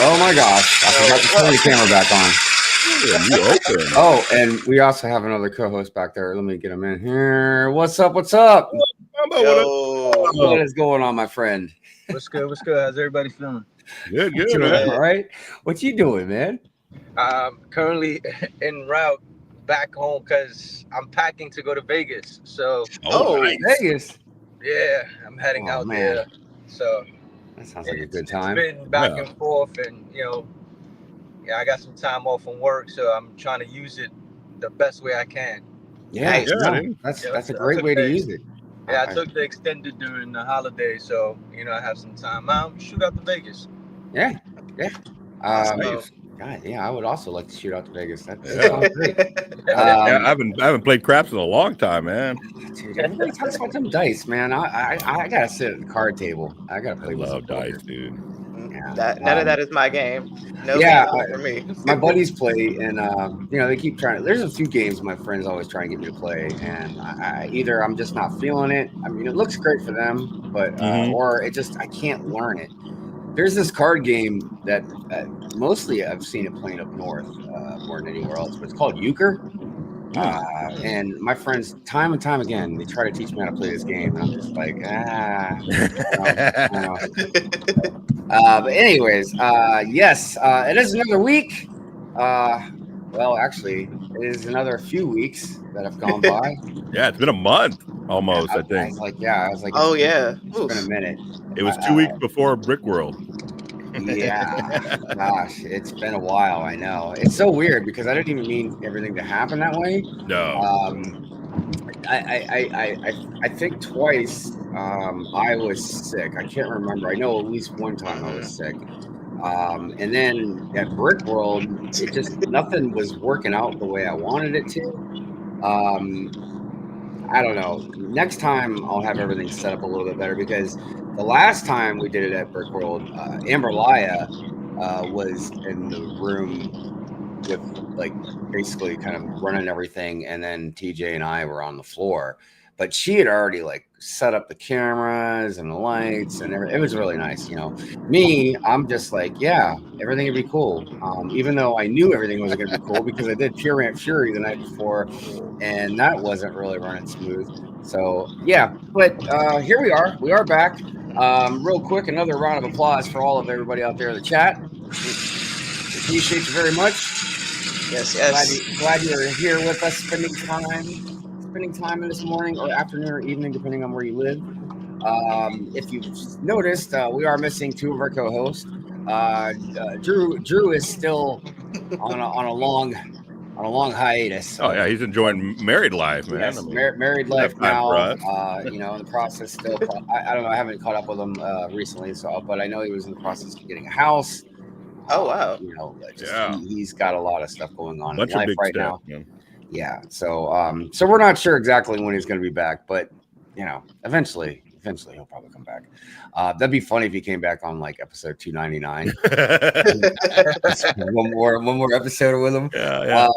Oh my gosh! I forgot to turn the camera back on. Oh, and we also have another co-host back there. Let me get him in here. What's up? What's up? What is going on, my friend? What's good? What's good? How's everybody feeling? Good, man. All right. What you doing, man? Currently en route back home because I'm packing to go to Vegas. So, nice. Vegas. Yeah, I'm heading out there. So that sounds like a good time. It's been back and forth, and I got some time off from work, so I'm trying to use it the best way I can. Yeah, that's a great way to use it. Yeah, I took the extended during the holiday, so I have some time. I'll shoot out to Vegas. Yeah. God, yeah, I would also like to shoot out to Vegas. That sounds great. I haven't played craps in a long time, man. Dude, everybody talks about them dice, man. I gotta sit at the card table. I gotta play. I love dice, dude. Yeah. None of that is my game. No game for me. My buddies play, and they keep trying. There's a few games my friends always try and get me to play, and either I'm just not feeling it. I mean, it looks great for them, but or it just I can't learn it. There's this card game that mostly I've seen it playing up north more than anywhere else, but it's called euchre. And my friends, time and time again, they try to teach me how to play this game, and I'm just like, But anyways, yes, it is another week. Well, actually, it is another few weeks that have gone by. Yeah, it's been a month almost, I think. I was like, oh, yeah. It's been a minute. It was 2 weeks before Brick World. Yeah, gosh, it's been a while. I know. It's so weird because I didn't even mean everything to happen that way. No. I think twice I was sick. I can't remember. I know at least one time I was sick. And then at Brick World, it just nothing was working out the way I wanted it to. I don't know. Next time I'll have everything set up a little bit better because the last time we did it at Brick World, Amber Laya was in the room with like basically kind of running everything, and then TJ and I were on the floor. But she had already like set up the cameras and the lights and everything. It was really nice, Me, I'm just like, yeah, everything would be cool. Even though I knew everything was going to be cool because I did Pure Rant Fury the night before, and that wasn't really running smooth. So yeah, but here we are. We are back. Real quick, another round of applause for all of everybody out there in the chat. Appreciate you very much. Yes. Glad you're here with us, spending time in this morning or afternoon or evening, depending on where you live. If you've noticed, we are missing two of our co-hosts. Drew is still on a long hiatus. Oh yeah, he's enjoying married life, man. Yes, married life now. In the process still. I don't know. I haven't caught up with him recently, but I know he was in the process of getting a house. Oh wow. He's got a lot of stuff going on in life right now. Yeah. So we're not sure exactly when he's going to be back, but eventually he'll probably come back. That'd be funny if he came back on like episode 299. one more episode with him. Yeah.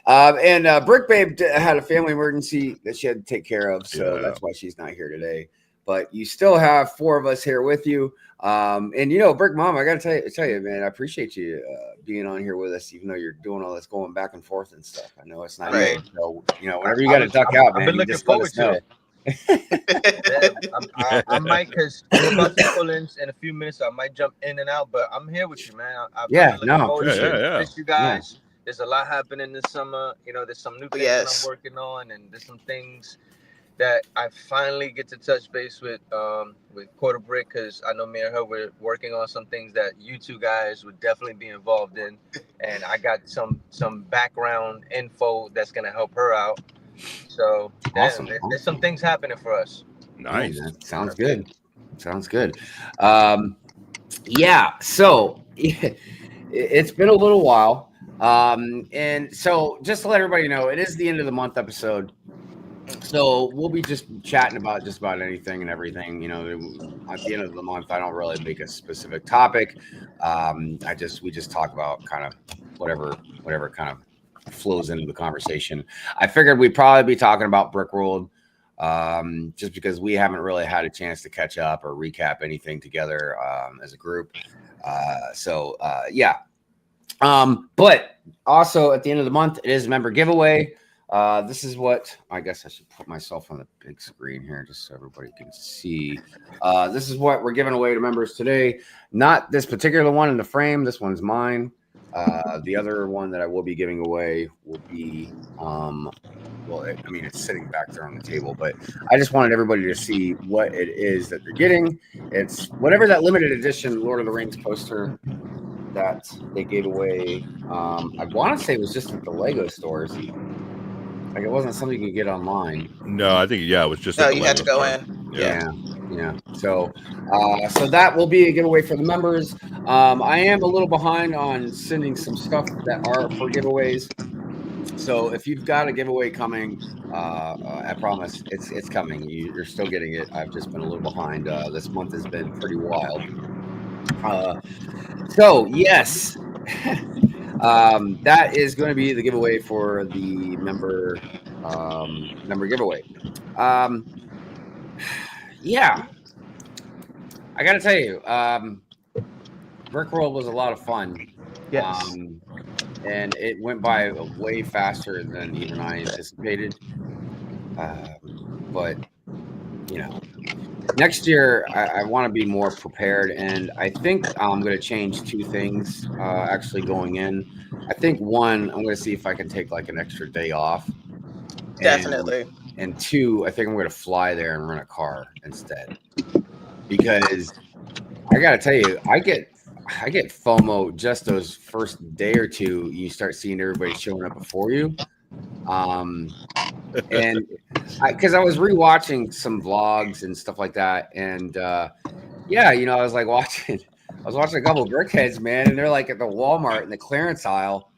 And Brick Babe had a family emergency that she had to take care of, so that's why she's not here today. But you still have four of us here with you. And Brick Mom, I gotta tell you, man, I appreciate you being on here with us, even though you're doing all this going back and forth and stuff. I know it's not right. easy, so whenever you got to duck out, man, I've been looking forward to it. I might, because we're about to pull in a few minutes, so I might jump in and out, but I'm here with you, man. Miss you guys. Yeah. There's a lot happening this summer. There's some new things that I'm working on, and there's some things that I finally get to touch base with Quarter Brick, because I know me and her were working on some things that you two guys would definitely be involved in, and I got some background info that's gonna help her out. So awesome. There's some things happening for us. Nice. Sounds good. Yeah. So it's been a little while, and so just to let everybody know, it is the end of the month episode. So we'll be just chatting about just about anything and everything. At the end of the month, I don't really make a specific topic. We just talk about kind of whatever kind of flows into the conversation. I figured we'd probably be talking about Brick World, just because we haven't really had a chance to catch up or recap anything together as a group. Yeah. But also at the end of the month, it is a member giveaway. This is what I guess I should put myself on the big screen here just so everybody can see. This is what we're giving away to members today. Not this particular one in the frame. This one's mine. The other one that I will be giving away will be, it's sitting back there on the table, but I just wanted everybody to see what it is that they're getting. It's whatever that limited edition Lord of the Rings poster that they gave away. I want to say it was just at the Lego stores. Like it wasn't something you could get online. No, I think it was just. No, you had to go in. Yeah. So that will be a giveaway for the members. I am a little behind on sending some stuff that are for giveaways. So if you've got a giveaway coming, I promise it's coming. You're still getting it. I've just been a little behind. This month has been pretty wild. So yes, that is going to be the giveaway for the member giveaway. Yeah, I got to tell you, Brick World was a lot of fun. Yes. And it went by way faster than even I anticipated. But, next year I want to be more prepared. And I think I'm going to change two things actually going in. I think one, I'm going to see if I can take like an extra day off. Definitely. And two, I think I'm going to fly there and rent a car instead. Because I got to tell you, I get FOMO just those first day or two. You start seeing everybody showing up before you. And because I was rewatching some vlogs and stuff like that. And I was watching a couple of brickheads, man. And they're like at the Walmart in the clearance aisle.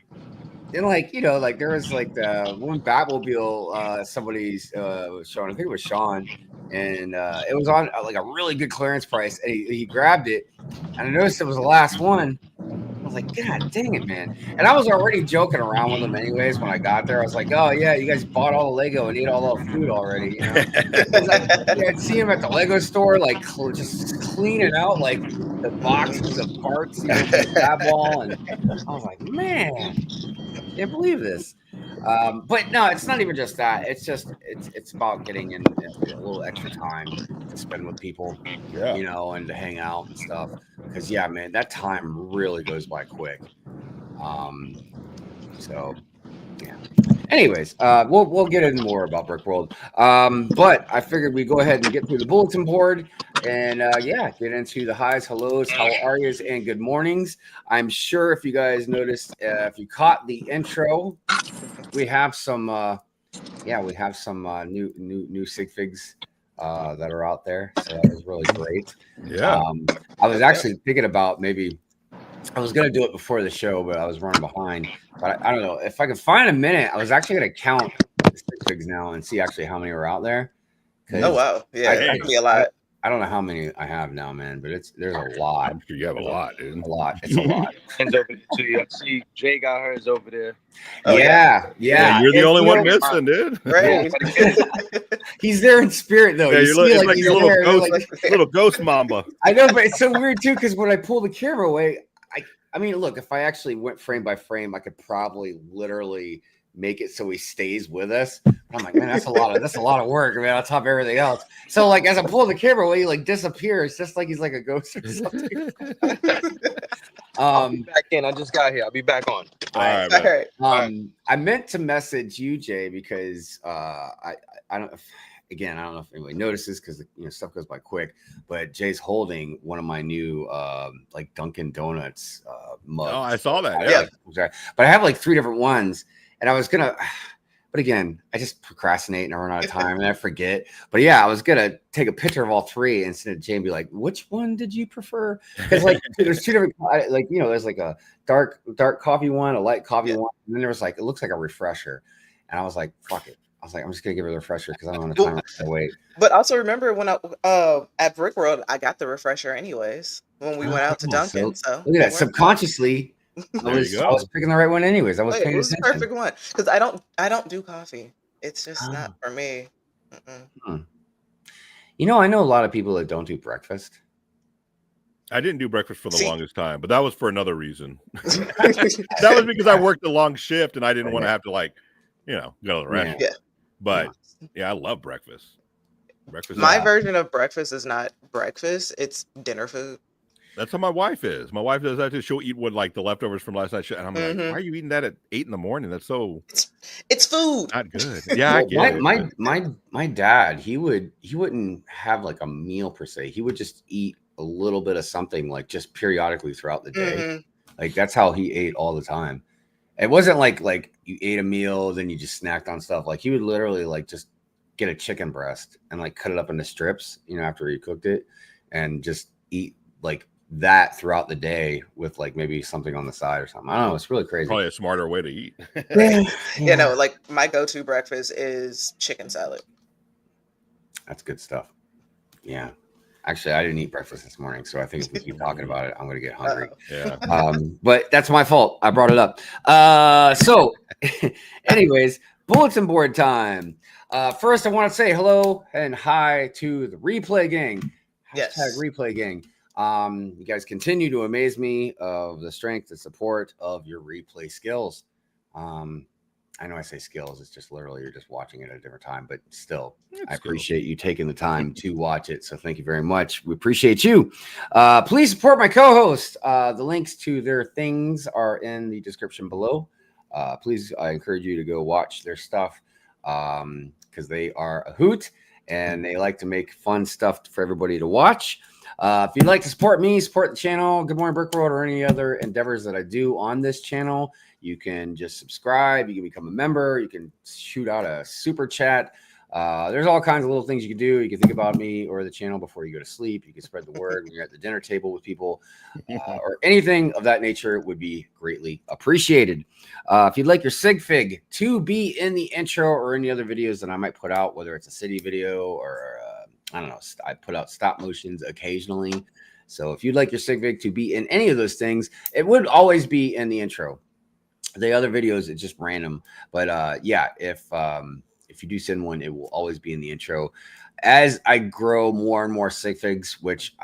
And there was like the one Batmobile somebody's showing, I think it was Sean. And it was on like a really good clearance price. And he grabbed it. And I noticed it was the last one. I was like, God dang it, man. And I was already joking around with them anyways when I got there. I was like, oh, yeah, you guys bought all the Lego and ate all the food already. I'd see him at the Lego store, like just cleaning out like the boxes of parts, for the Fab Wall. And I was like, man, I can't believe this. But no, it's not even just that. It's just it's about getting in a little extra time to spend with people, and to hang out and stuff. Because man, that time really goes by quick. Anyways, we'll get into more about Brick World. But I figured we'd go ahead and get through the bulletin board and get into the highs, hellos, how are yous, and good mornings. I'm sure if you guys noticed, if you caught the intro, we have some new sigfigs that are out there. So that was really great. Yeah. I was actually thinking about maybe I was going to do it before the show, but I was running behind. But I don't know if I could find a minute. I was actually going to count the sigfigs now and see actually how many are out there. Oh wow, yeah, it could be a lot. I don't know how many I have now, man, but there's a lot. I'm sure you have a lot, dude. A lot. It's a lot. And over there too. I see Jay got hers over there. Oh, yeah. You're the only one missing, dude. Right. He's there in spirit, though. Yeah, you you're see, like your little ghost mamba. I know, but it's so weird too because when I pull the camera away, I mean, look, if I actually went frame by frame, I could probably literally make it so he stays with us. I'm like, man, that's a lot of work, man, on top of everything else. So like as I pull the camera away, he like disappears just like he's like a ghost or something. I'll be back in. I just got here. I'll be back on. All right. I meant to message you, Jay, because I don't know if anybody notices because stuff goes by quick, but Jay's holding one of my new like Dunkin' Donuts mugs. Oh, I saw that. Yeah. But I have like 3 different ones. And I was gonna, but again, I just procrastinate and I run out of time and I forget. But yeah, I was gonna take a picture of all 3 and send it to Jay and be like, "Which one did you prefer?" Because like there's 2 different, there's like a dark coffee one, a light coffee one, and then there was like it looks like a refresher, and I was like, "Fuck it." I was like, I'm just gonna give her the refresher because I don't have time to wait. But also remember when I at Brick World, I got the refresher anyways when we went out to Dunkin'. So look at that. Subconsciously, I was picking the right one anyways. I was paying attention. It was the perfect one because I don't do coffee. It's just not for me. I know a lot of people that don't do breakfast. I didn't do breakfast for the longest time, but that was for another reason. That was because I worked a long shift and I didn't want to have to go to the restaurant. Yeah. But I love breakfast. Breakfast. My version of breakfast is not breakfast; it's dinner food. That's how my wife is. My wife does that too. She'll eat the leftovers from last night, and I'm like, "Why are you eating that at 8 a.m? That's so it's food. Not good." Yeah, I get it. My dad, he wouldn't have like a meal per se. He would just eat a little bit of something like just periodically throughout the day. Like that's how he ate all the time. It wasn't like you ate a meal, then you just snacked on stuff. Like he would literally like just get a chicken breast and like cut it up into strips, after he cooked it, and just eat like that throughout the day with like maybe something on the side or something. I don't know. It's really crazy. Probably a smarter way to eat. Like my go-to breakfast is chicken salad. That's good stuff. Yeah. Actually, I didn't eat breakfast this morning, so I think if we keep talking about it, I'm going to get hungry. But that's my fault. I brought it up. So anyways, bulletin board time. First, I want to say hello and hi to the replay gang. Hashtag replay gang. You guys continue to amaze me of the strength and support of your replay skills. I know I say skills, it's just literally you're just watching it at a different time, but still, I appreciate you taking the time to watch it. So thank you very much. We appreciate you. Please support my co-host. The links to their things are in the description below. Please, I encourage you to go watch their stuff because they are a hoot and they like to make fun stuff for everybody to watch. If you'd like to support me, support the channel, Good Morning Brick World, or any other endeavors that I do on this channel, you can just subscribe. You can become a member. You can shoot out a super chat. There's all kinds of little things you can do. You can think about me or the channel before you go to sleep. You can spread the word when you're at the dinner table with people, or anything of that nature would be greatly appreciated. If you'd like your sigfig to be in the intro or any other videos that I might put out, whether it's a city video or I don't know, I put out stop motions occasionally. So if you'd like your sigfig to be in any of those things, it would always be in the intro. The other videos, it's just random. But if you do send one, it will always be in the intro. As I grow more and more sigfigs, which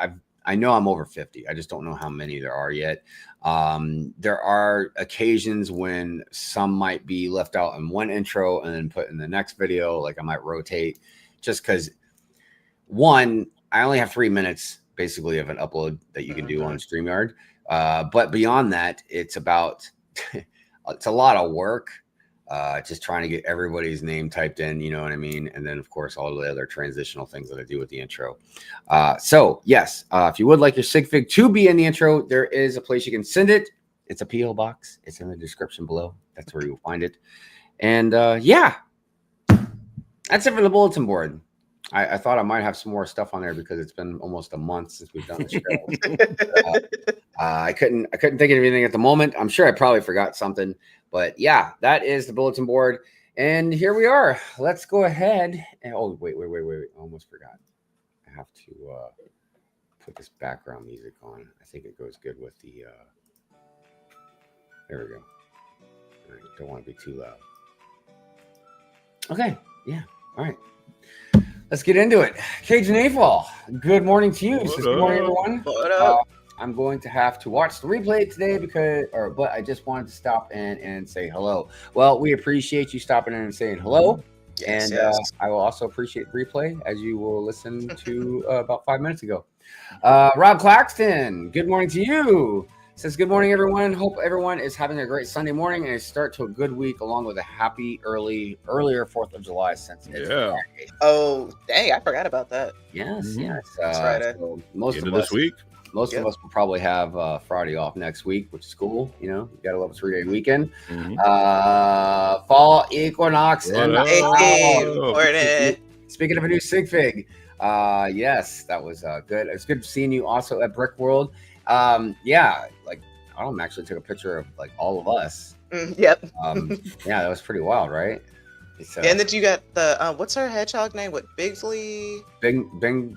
I know I'm over 50. I just don't know how many there are yet. There are occasions when some might be left out in one intro and then put in the next video. Like I might rotate just because I only have 3 minutes basically of an upload that you can do on StreamYard. But beyond that, it's about it's a lot of work. Just trying to get everybody's name typed in, you know what I mean? And then, of course, all the other transitional things that I do with the intro. So, yes, if you would like your sigfig to be in the intro, there is a place you can send it. It's a P.O. box. It's in the description below. That's where you'll find it. And, that's it for the bulletin board. I thought I might have some more stuff on there because it's been almost a month since we've done the show. I couldn't think of anything at the moment. I'm sure I probably forgot something. But yeah, that is the bulletin board. And here we are. Let's go ahead. And wait. I almost forgot. I have to put this background music on. I think it goes good with the there we go. All right, don't want to be too loud. Okay, yeah. All right. Let's get into it. Cajun AFOL, good morning to you. Good morning, everyone. What up? I'm going to have to watch the replay today but I just wanted to stop in and say hello. Well, we appreciate you stopping in and saying hello. Yes, and I will also appreciate the replay as you will listen to about 5 minutes ago. Rob Claxton, good morning to you. Says good morning, everyone. Hope everyone is having a great Sunday morning and a start to a good week, along with a happy earlier 4th of July since it's Friday. Oh, dang! I forgot about that. Yes. That's Friday. So most of this week. Most of us will probably have Friday off next week, which is cool. You know, you got to love a 3-day weekend. Fall equinox. Speaking of a new sigfig, yes, that was good. It's good seeing you also at Brick World. Like Autumn actually took a picture of like all of us. Yep. That was pretty wild, right? And then you got the what's her hedgehog name? What, Bigsley? Bingley.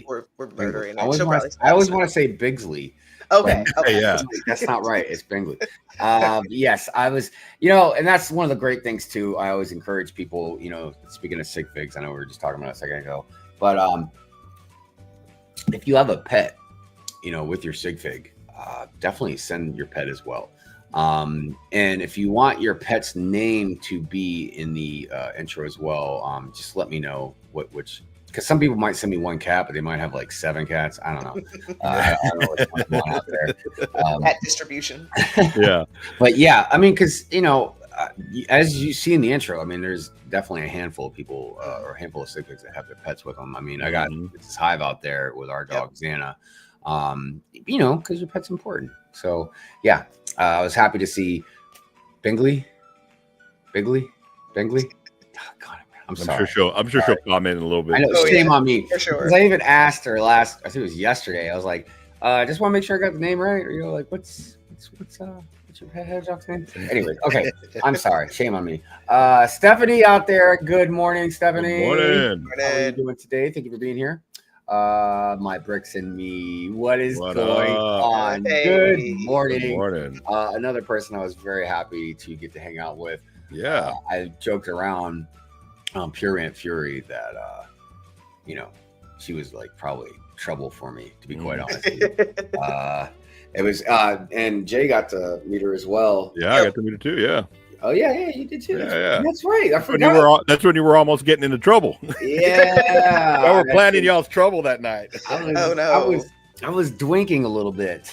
We're murdering. I always want to say Bigsley. Okay. Yeah, that's not right. It's Bingley. Yes, I was. And that's one of the great things too. I always encourage people. Speaking of sigfigs, I know we were just talking about it a second ago, but if you have a pet with your sigfig, definitely send your pet as well. And if you want your pet's name to be in the intro as well, just let me know which. Because some people might send me one cat, but they might have like 7 cats. I don't know. I don't know what's going on out there. Cat distribution. Yeah. But yeah, I mean, because, as you see in the intro, I mean, there's definitely a handful of people or a handful of sigfigs that have their pets with them. I mean, I got this hive out there with our dog, Xana, because your pet's important. So yeah, I was happy to see Bingley. Oh, God, I'm sorry. I'm sure she'll comment in a little bit. I know, shame on me. For sure. Because I even asked her I think it was yesterday. I was like, I just want to make sure I got the name right. Or like, what's your pet hedgehog's name? Anyway, okay. I'm sorry. Shame on me. Stephanie out there. Good morning, Stephanie. Good morning. How are you doing today? Thank you for being here. My bricks and me. What is going on? Hey. Good morning. Good morning. Another person I was very happy to get to hang out with. Yeah. I joked around Pure Aunt Fury that she was like probably trouble for me, to be quite honest with you. It was and Jay got to meet her as well. Yeah, I got to meet her too. Yeah. Oh yeah, you did too. Yeah. That's right. I forgot. That's when you were almost getting into trouble. Yeah. I were planning y'all's trouble that night. I was dwinking a little bit.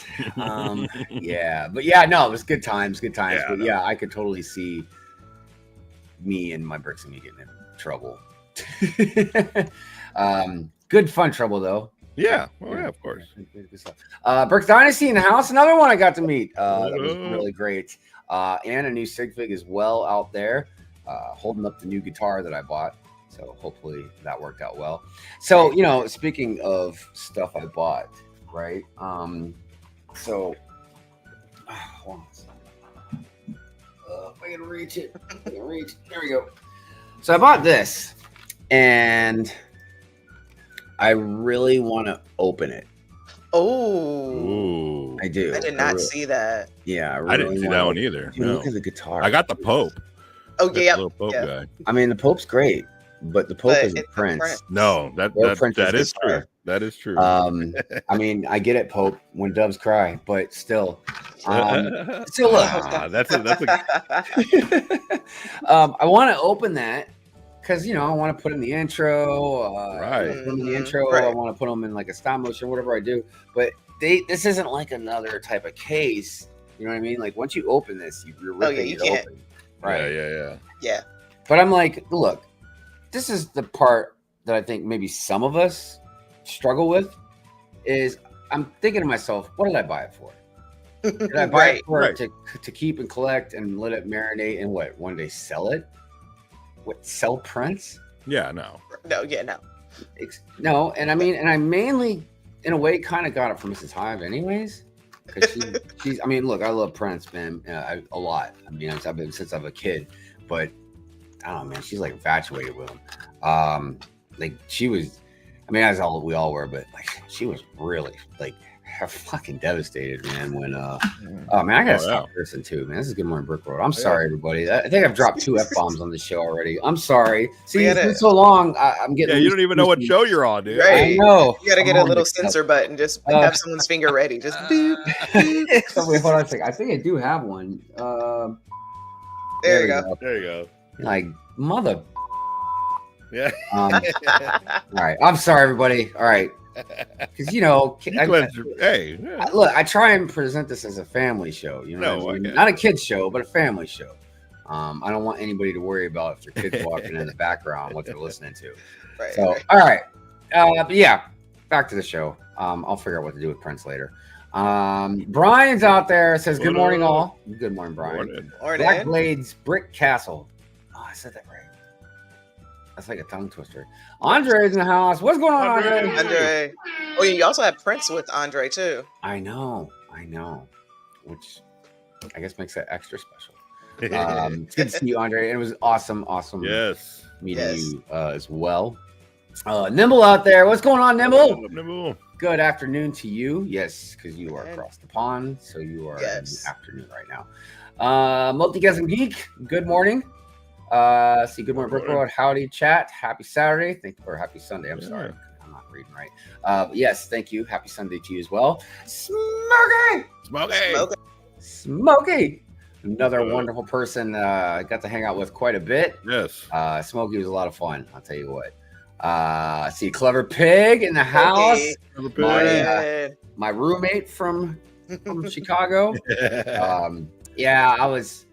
Yeah, but yeah, no, it was good times. Yeah, but yeah, I could totally see me and my bricks and me getting in trouble. Good fun trouble though. Yeah, well, yeah, of course. Good stuff. Bricks Dynasty in the house. Another one I got to meet. That was really great. And a new sigfig as well out there, holding up the new guitar that I bought. So hopefully that worked out well. So speaking of stuff I bought, right? Hold on a second. If I can reach it. There we go. So I bought this, and I really want to open it. Oh, I do. I did not see that. Yeah, I didn't see that one either. Dude, look at the guitar. I got the Pope. Oh yeah, little Pope guy. I mean, the Pope's great, but the Pope is a prince. No, that is true. That is true. I mean, I get it, Pope, when doves cry, but still. Still, look. That's a. I want to open that because I want to put in the intro. Right. In the intro, right. I want to put them in like a stop motion, whatever I do. But this isn't like another type of case. You know what I mean? Like once you open this, you're ripping it open. Right. Yeah. But I'm like, look, this is the part that I think maybe some of us struggle with. Is I'm thinking to myself, what did I buy it for? Did I buy it for to keep and collect and let it marinate and what? One day sell it? What, sell prints? Yeah, no. No, and I mean, and I mainly, in a way, kind of got it from Mrs. Hive anyways. Because she's, I mean, look, I love prints, man, a lot. I mean, I've been since I'm a kid, but I don't know, man, she's like infatuated with them. Like she was, I mean, as we all were, but like she was really like fucking devastated, man. When oh man, I gotta stop cursing too, man. This is Good Morning Brick World. I'm sorry, everybody. I think I've dropped 2 F-bombs on this show already. I'm sorry. See, it's been so long. I'm getting. Yeah, you don't even know what show you're on, dude. Right. I know. You gotta get a little censor button. Just have someone's finger ready. Just boop. Wait, hold on a second. I think I do have one. There you go. There you go. Like mother. Yeah. All right. I'm sorry, everybody. All right. Because look, I try and present this as a family show. Not a kids show, but a family show. I don't want anybody to worry about if their kids walking in the background what they're listening to. Right. So, all right, but yeah, back to the show. I'll figure out what to do with Prince later. Brian's out there, says good morning, all. Good morning, Brian. Morning. Black Blades Brick Castle. Oh, I said that right. That's like a tongue twister. Andre's in the house. What's going on, Andre? Oh, you also have Prince with Andre too. I know. Which I guess makes that extra special. It's good to see you, Andre. And it was awesome. Yes. Meeting you as well. Nimble out there. What's going on, Nimble? Nimble. Good afternoon to you. Yes, because you are across the pond, so you are in the afternoon right now. Multigasm Geek. Good morning. Good morning, Brick World. Howdy, chat. Happy Saturday. Or happy Sunday. I'm sorry. I'm not reading right. Yes, thank you. Happy Sunday to you as well. Smokey. Another wonderful person I got to hang out with quite a bit. Yes. Smokey was a lot of fun. I'll tell you what. See Clever Pig in the house. My roommate from Chicago. Yeah, I was.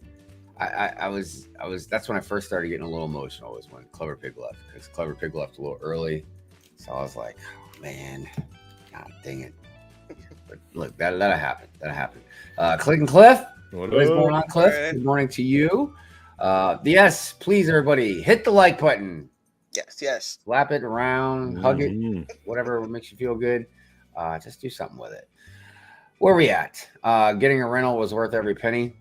That's when I first started getting a little emotional. Was when Clever Pig left, because Clever Pig left a little early. So I was like, oh, man, God dang it. But look, that happened. That happened. Click and Cliff. What is going on, Cliff? Good morning to you. Yes, please, everybody, hit the like button. Yes. Slap it around, hug it, whatever makes you feel good. Just do something with it. Where are we at? Getting a rental was worth every penny.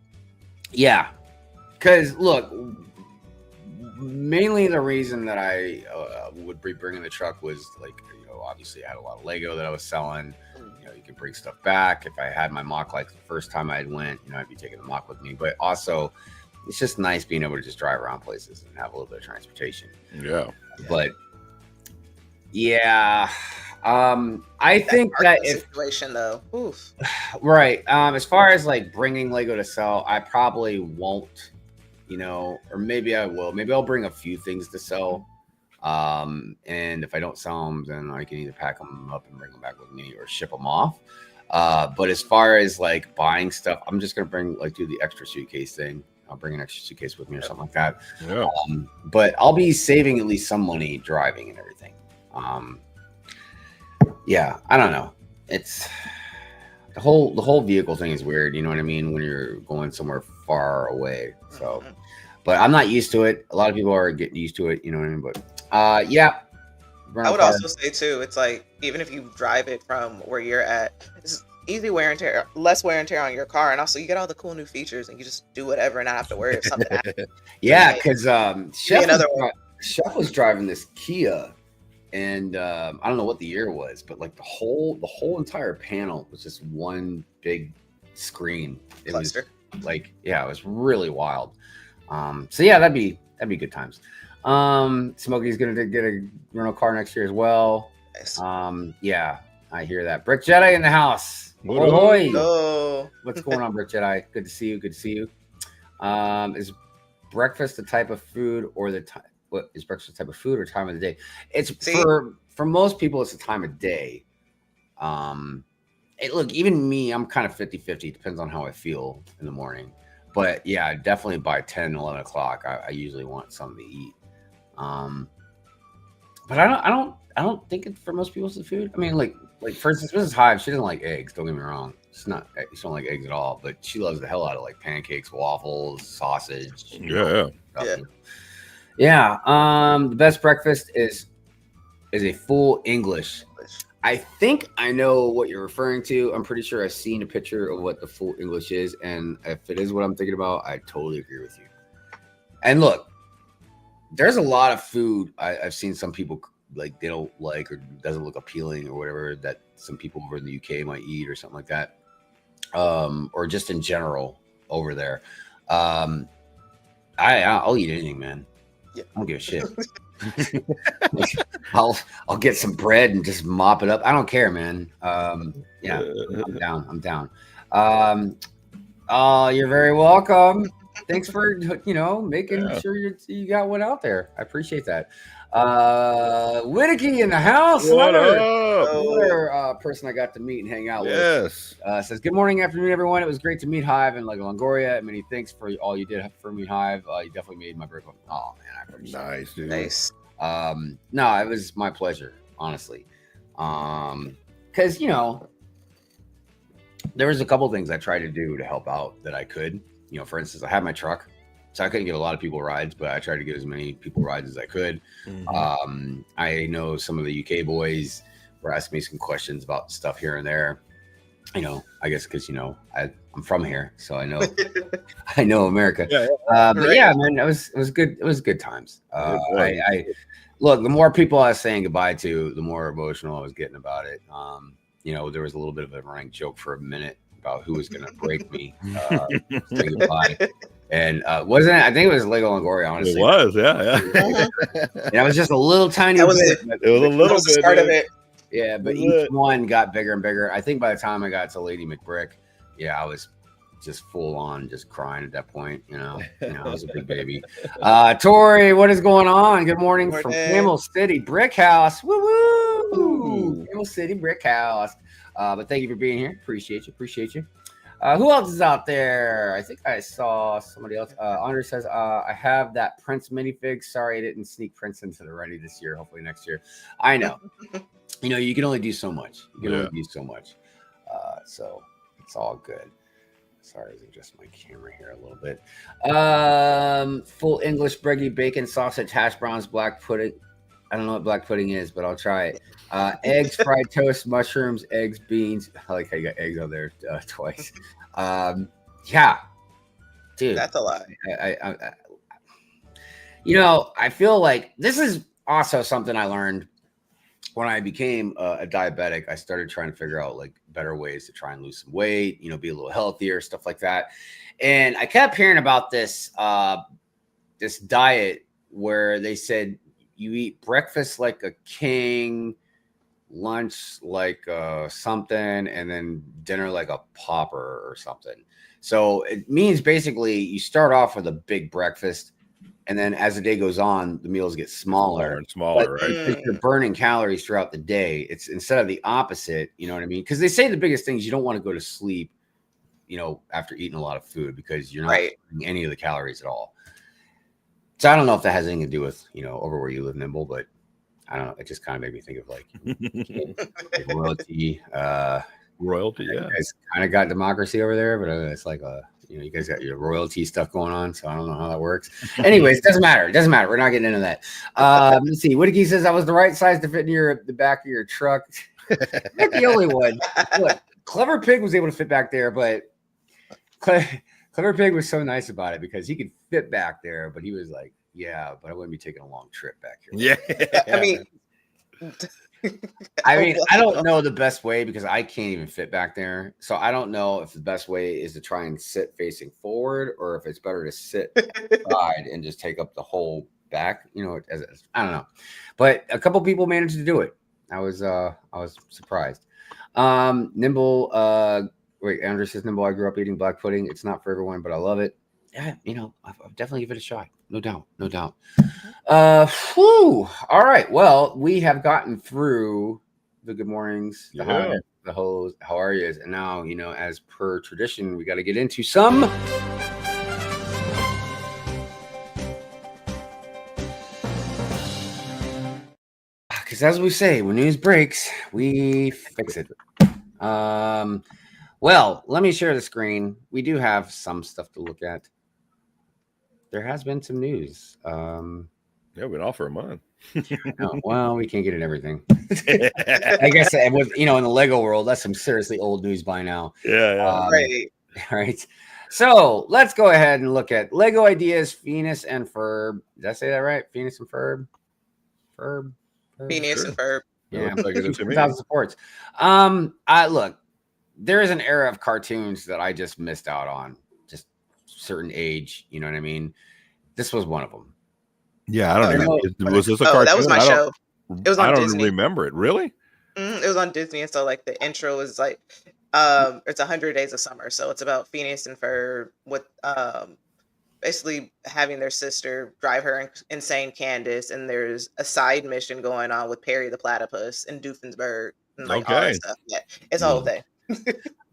Yeah, because look, mainly the reason that I would be bringing the truck was like, obviously I had a lot of Lego that I was selling. You can bring stuff back. If I had my mock like the first time I went, I'd be taking the mock with me. But also, it's just nice being able to just drive around places and have a little bit of transportation. Yeah. But yeah, I think that situation though, oof. Right. As far as like bringing Lego to sell, I probably won't. Or maybe I will. Maybe I'll bring a few things to sell. And if I don't sell them, then I can either pack them up and bring them back with me or ship them off. But as far as like buying stuff, I'm just gonna do the extra suitcase thing. I'll bring an extra suitcase with me or something like that. Yeah. But I'll be saving at least some money driving and everything. Yeah, I don't know. It's the whole vehicle thing is weird. You know what I mean? When you're going somewhere far away. So, but I'm not used to it. A lot of people are getting used to it. You know what I mean? But yeah. I would also say too, it's like even if you drive it from where you're at, it's easy wear and tear, less wear and tear on your car, and also you get all the cool new featers, and you just do whatever and not have to worry if something happens. Yeah, because Chef was driving this Kia, and I don't know what the year was, but like the whole entire panel was just one big screen. It cluster. Was like, yeah, it was really wild. So yeah, that'd be good times. Smokey's gonna get a rental car next year as well. Nice. Yeah, I hear that. Brick Jedi in the house. Ahoy. What's going on, Brick Jedi? Good to see you. Is breakfast the type of food or what is breakfast the type of food or time of the day? It's for most people, it's the time of day. Look, even me, I'm kind of 50-50. Depends on how I feel in the morning. But yeah, definitely by 10, 11 o'clock, I usually want something to eat. But I don't think it for most people it's the food. I mean, like for instance, Mrs. Hive, she doesn't like eggs. Don't get me wrong. She don't like eggs at all. But she loves the hell out of like pancakes, waffles, sausage. Yeah. The best breakfast is a full English. I think I know what you're referring to. I'm pretty sure I've seen a picture of what the full English is, and if it is what I'm thinking about, I totally agree with you. And look, there's a lot of food I've seen some people like they don't like or doesn't look appealing or whatever that some people over in the UK might eat or something like that, or just in general over there. I'll eat anything, man. Yeah. I don't give a shit. I'll get some bread and just mop it up. I don't care, man. Yeah, I'm down. You're very welcome. Thanks for making sure you got one out there. I appreciate that. Whittaky in the house. Another person I got to meet and hang out with. Says, good morning, afternoon, everyone. It was great to meet Hive and LegoLongoria. Many thanks for all you did for me, Hive. You definitely made my break. Oh man, I appreciate it. Nice, dude. Nice. No, it was my pleasure, honestly. Because there was a couple things I tried to do to help out that I could. For instance, I had my truck, so I couldn't get a lot of people rides, but I tried to get as many people rides as I could. Mm-hmm. I know some of the UK boys were asking me some questions about stuff here and there. I guess because I'm from here, so I know I know America. But yeah, man, it was good. It was good times. I look, the more people I was saying goodbye to, the more emotional I was getting about it. There was a little bit of a running joke for a minute about who was going to break me. Say goodbye. And wasn't it? I think it was LegoLongoria, honestly. It was, yeah. And I was just a little tiny bit. It was a little bit. Start of it. Yeah, but each one got bigger and bigger. I think by the time I got to Lady McBrick, I was just full on just crying at that point. I was a big baby. Tori, what is going on? Good morning from Camel City Brick House. Woo! Camel City Brick House. But thank you for being here. Appreciate you. Who else is out there? I think I saw somebody else. Andre says, I have that Prince minifig. Sorry, I didn't sneak Prince into the ready this year. Hopefully next year. I know. You can only do so much. So it's all good. Sorry, I adjust my camera here a little bit. Full English breggy bacon sausage, hash browns, black pudding. I don't know what black pudding is, but I'll try it. Eggs, fried toast, mushrooms, eggs, beans. I like how you got eggs on there twice. Yeah, dude, that's a lot. I feel like this is also something I learned when I became a diabetic. I started trying to figure out like better ways to try and lose some weight, be a little healthier, stuff like that. And I kept hearing about this diet where they said you eat breakfast like a king, lunch like something, and then dinner like a pauper or something. So it means basically you start off with a big breakfast, and then as the day goes on, the meals get smaller and smaller, right? Because you're burning calories throughout the day. It's instead of the opposite, you know what I mean? Because they say the biggest thing is you don't want to go to sleep, after eating a lot of food, because you're not burning any of the calories at all. So I don't know if that has anything to do with, over where you live, Nimble, but I don't know. It just kind of made me think of like royalty. Royalty, yeah. You guys kind of got democracy over there, but it's like you guys got your royalty stuff going on, so I don't know how that works. Anyways, it doesn't matter. We're not getting into that. Let's see. Whitaky says I was the right size to fit in the back of your truck. Not the only one. Look, Clever Pig was able to fit back there, but Clever Pig was so nice about it because he could fit back there, but he was like, yeah, but I wouldn't be taking a long trip back here. Yeah. I mean, I don't know the best way because I can't even fit back there. So I don't know if the best way is to try and sit facing forward or if it's better to sit side and just take up the whole back, I don't know. But a couple people managed to do it. I was surprised. Nimble, Andrew says, Nimble, I grew up eating black pudding. It's not for everyone, but I love it. Yeah, I'll definitely give it a shot. No doubt. All right. Well, we have gotten through the good mornings, the hi, the hoes, how are you? And now, as per tradition, we got to get into some. Because as we say, when news breaks, we fix it. Well, let me share the screen. We do have some stuff to look at. There has been some news. We've been off for a month. Well, we can't get at everything. I guess with in the Lego world, that's some seriously old news by now. Yeah. Right. So let's go ahead and look at Lego ideas, Phoenix and Ferb. Did I say that right? Phoenix and Ferb. Phoenix and Ferb. Yeah, 2,000 supports. Look, there is an era of cartoons that I just missed out on. Certain age, you know what I mean? This was one of them. Yeah, I don't know. Was this a cartoon? That was my show. It was on Disney. I don't remember it. Really? It was on Disney, and so like the intro was like, it's 100 Days of Summer, so it's about Phineas and Ferb with basically having their sister drive her insane Candace, and there's a side mission going on with Perry the Platypus in Doofenshmirtz and like all that stuff. Yeah, it's a whole thing.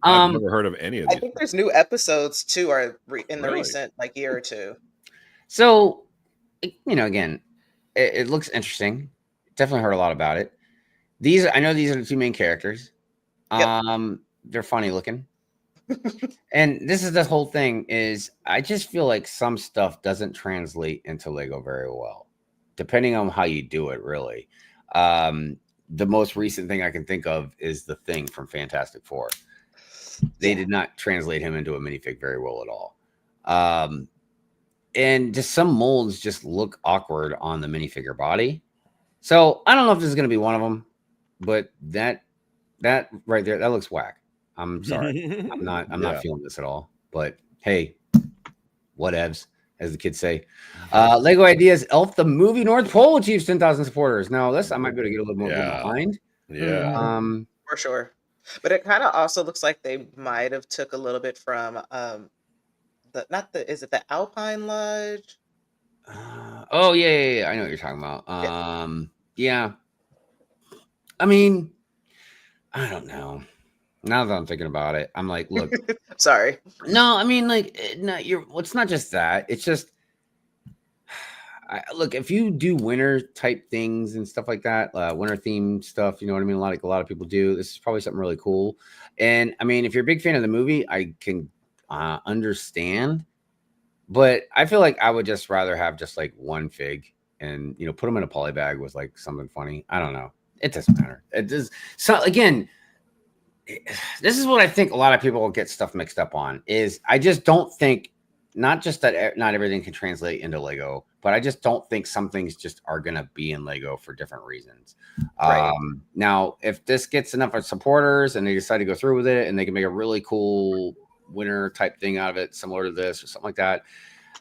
I've never heard of any of these. I think there's new episodes too, or in the recent year or two. So, again, it looks interesting. Definitely heard a lot about it. I know these are the two main characters. Yep. They're funny looking. And this is the whole thing is I just feel like some stuff doesn't translate into Lego very well, depending on how you do it, really. The most recent thing I can think of is the Thing from Fantastic Four. They did not translate him into a minifig very well at all. And just some molds just look awkward on the minifigure body. So I don't know if this is going to be one of them, but that right there, that looks whack. I'm sorry. I'm not feeling this at all, but hey, whatevs, as the kids say. Lego Ideas, Elf the Movie North Pole achieves 10,000 supporters. Now this, I might be able to get a little more behind. Yeah. For sure. But it kind of also looks like they might have took a little bit from is it the Alpine Lodge? Oh yeah. I know what you're talking about. Yeah. I mean, I don't know. Now that I'm thinking about it, I'm like, look. Sorry. No, I mean, like, no, it's not just that. It's just, look, if you do winter type things and stuff like that, winter themed stuff, you know what I mean? A lot of people do. This is probably something really cool. And I mean, if you're a big fan of the movie, I can understand. But I feel like I would just rather have just like one fig and, you know, put them in a poly bag with like something funny. I don't know. It doesn't matter. It does. So again, this is what I think a lot of people will get stuff mixed up on is I just don't think, not just that not everything can translate into Lego, but I just don't think some things just are going to be in Lego for different reasons. Right. Now, if this gets enough of supporters and they decide to go through with it and they can make a really cool winner type thing out of it, similar to this or something like that.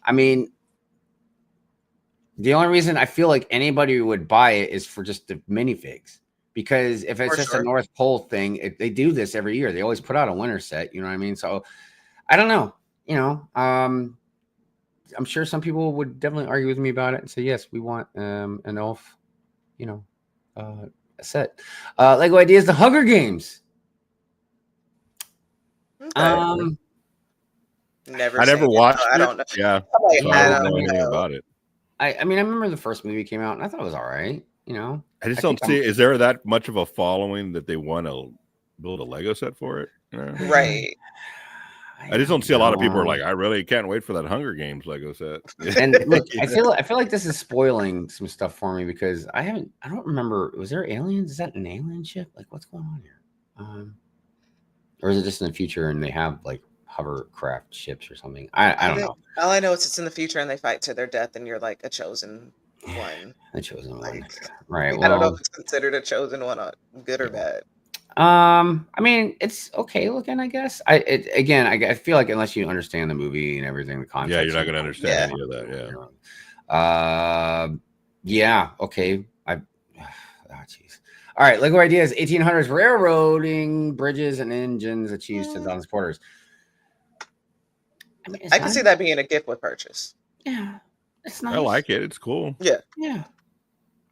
I mean, the only reason I feel like anybody would buy it is for just the minifigs. Because if it's just a North Pole thing, they do this every year. They always put out a winter set. You know what I mean? So I don't know. You know, I'm sure some people would definitely argue with me about it and say, yes, we want an elf, you know, a set. Lego Ideas, the Hunger Games. Okay. I never watched it. I don't know. Yeah. So I don't know anything about it. I mean, I remember the first movie came out and I thought it was all right. You know, I just don't see. Is there that much of a following that they want to build a Lego set for it? Right. I just don't see a lot of people are like, I really can't wait for that Hunger Games Lego set. And look, I feel like this is spoiling some stuff for me because I don't remember. Was there aliens? Is that an alien ship? Like, what's going on here? Or is it just in the future and they have like hovercraft ships or something? I don't know. All I know is it's in the future and they fight to their death and you're like a chosen one. The chosen one, right? I don't know if it's considered a chosen one, good or bad. I mean, it's okay looking, I guess. I feel like unless you understand the movie and everything, the context. Yeah, you're not gonna understand any of that. Yeah. Yeah. Okay. Jeez. All right. Lego Ideas. 1800s railroading bridges and engines achieves to transporters. I mean, I can see that being a gift with purchase. Yeah. It's nice. I like it. It's cool. Yeah. Yeah.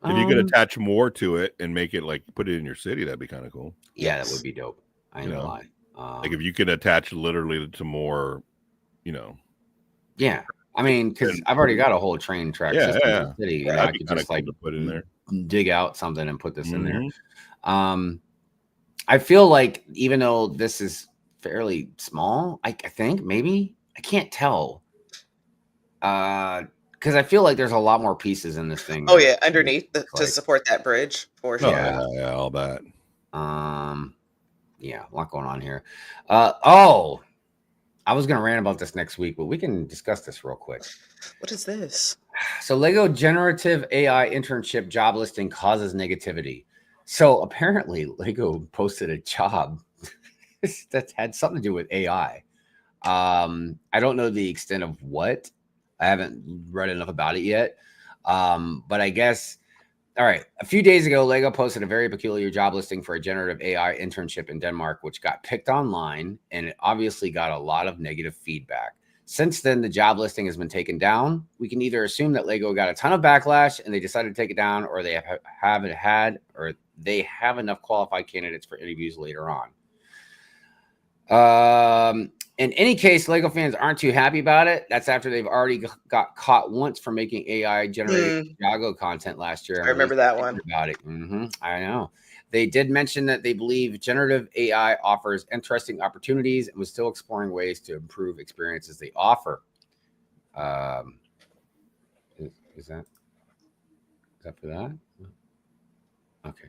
If you could attach more to it and make it like put it in your city, that'd be kind of cool. Yeah, that would be dope. I ain't gonna lie. Like if you could attach literally to more, you know. Yeah. I mean, because I've already got a whole train track system in the city. You know, I could just like put in there, dig out something and put this in there. I feel like even though this is fairly small, I think maybe I can't tell. Because I feel like there's a lot more pieces in this thing. Oh yeah, underneath to support that bridge for sure. Yeah, all that. Yeah, a lot going on here. I was gonna rant about this next week, but we can discuss this real quick. What is this? So Lego generative AI internship job listing causes negativity. So apparently Lego posted a job that had something to do with AI. I don't know the extent of what. I haven't read enough about it yet. But I guess, all right. A few days ago, Lego posted a very peculiar job listing for a generative AI internship in Denmark, which got picked online, and it obviously got a lot of negative feedback. Since then, the job listing has been taken down. We can either assume that Lego got a ton of backlash and they decided to take it down, or they haven't had, or they have enough qualified candidates for interviews later on. In any case, Lego fans aren't too happy about it. That's after they've already got caught once for making AI generated Jago content last year. I remember that one. About it. I know. They did mention that they believe generative AI offers interesting opportunities and was still exploring ways to improve experiences they offer. Is that for that? Okay.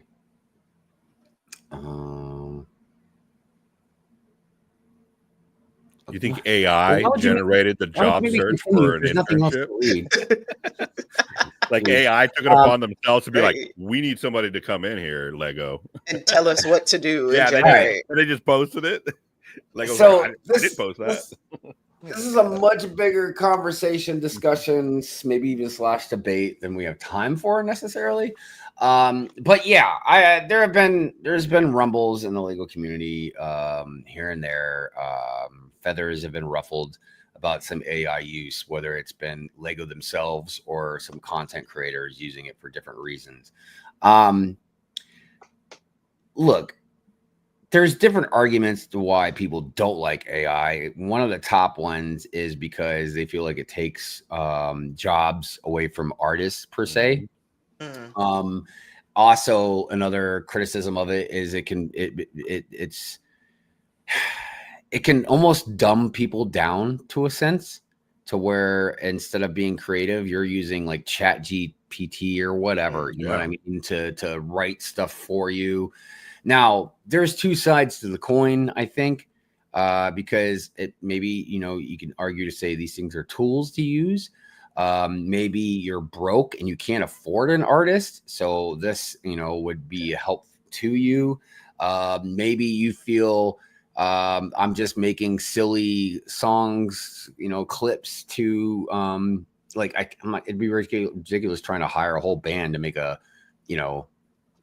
You think AI generated the job search for an internship? Like AI took it upon themselves to be like, we need somebody to come in here, Lego, and tell us what to do. Yeah, they just posted it. Lego, so I didn't post that. This is a much bigger conversation, discussions, maybe even / debate than we have time for necessarily. But yeah, there's been rumbles in the Lego community here and there. Feathers have been ruffled about some AI use, whether it's been Lego themselves or some content creators using it for different reasons. Look, there's different arguments to why people don't like AI. One of the top ones is because they feel like it takes jobs away from artists per se. Mm-hmm. Also, another criticism of it is it can almost dumb people down to a sense, to where instead of being creative, you're using like Chat GPT or whatever, you know what I mean, to write stuff for you. Now, there's two sides to the coin, I think, because it maybe, you can argue to say these things are tools to use. Maybe you're broke and you can't afford an artist, so this, would be a help to you. Maybe you feel I'm just making silly songs, clips to it'd be ridiculous trying to hire a whole band to make a,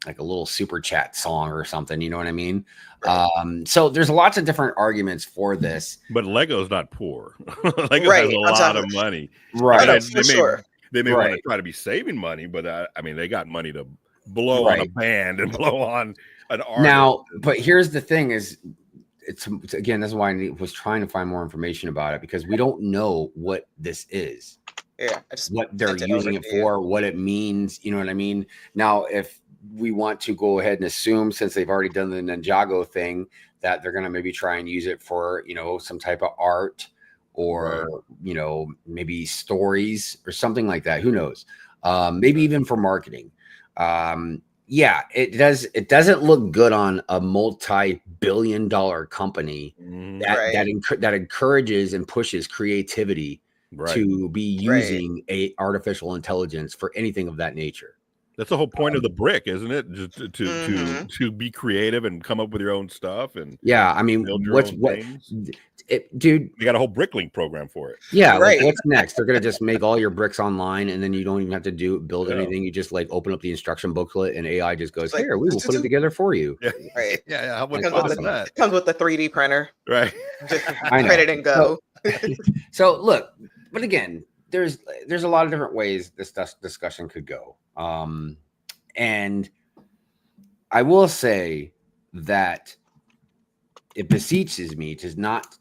like a little super chat song or something, you know what I mean? Right. So there's lots of different arguments for this. But Lego's not poor. Lego has a lot of money. Right. They may want to try to be saving money, but they got money to blow on a band and blow on an artist. Now, but here's the thing is, it's again, that's why I was trying to find more information about it, because we don't know what this is. Yeah. What they're using it for, what it means. You know what I mean? Now, if we want to go ahead and assume, since they've already done the Ninjago thing, that they're going to maybe try and use it for, some type of art or, maybe stories or something like that. Who knows? Maybe even for marketing. Yeah, it does. It doesn't look good on a multi-billion-dollar company that encourages and pushes creativity to be using artificial intelligence for anything of that nature. That's the whole point of the brick, isn't it? Just to be creative and come up with your own stuff. And dude? You got a whole Bricklink program for it. Yeah, what's next? They're gonna just make all your bricks online, and then you don't even have to build anything. You just open up the instruction booklet, and AI just goes, "Here, we will put it together for you." Yeah. Right? Yeah. How much that? Comes with the 3D printer. Right. Just print it and go. So look, but again, there's a lot of different ways this discussion could go. And I will say that it beseeches me to not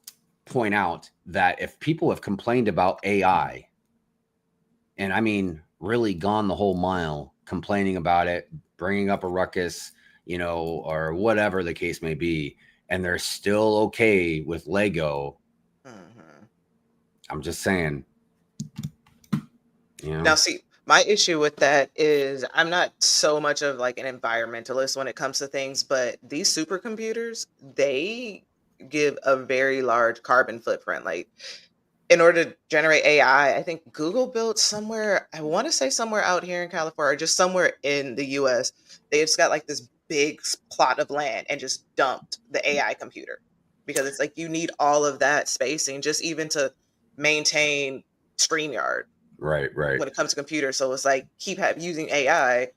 point out that if people have complained about AI, and I mean really gone the whole mile, complaining about it, bringing up a ruckus, or whatever the case may be, and they're still okay with Lego, I'm just saying. Now, see, my issue with that is I'm not so much of like an environmentalist when it comes to things, but these supercomputers, they give a very large carbon footprint. Like, in order to generate AI, I think Google built somewhere, I want to say somewhere out here in California, or just somewhere in the US, they just got like this big plot of land and just dumped the AI computer, because it's like you need all of that spacing just even to maintain StreamYard. Right. When it comes to computers. So it's like using AI,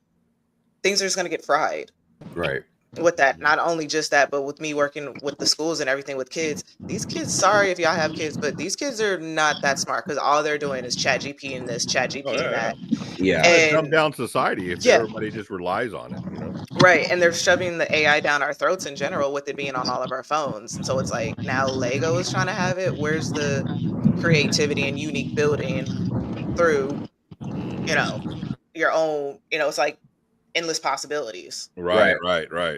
things are just going to get fried. Right. With that, not only just that, but with me working with the schools and everything with kids, these kids, sorry if y'all have kids, but these kids are not that smart, because all they're doing is chat GP and this, chat GP and that. Yeah. And dumb down society if everybody just relies on it. Right. And they're shoving the AI down our throats in general, with it being on all of our phones. So it's like, now Lego is trying to have it. Where's the creativity and unique building through, your own, it's like endless possibilities. Right.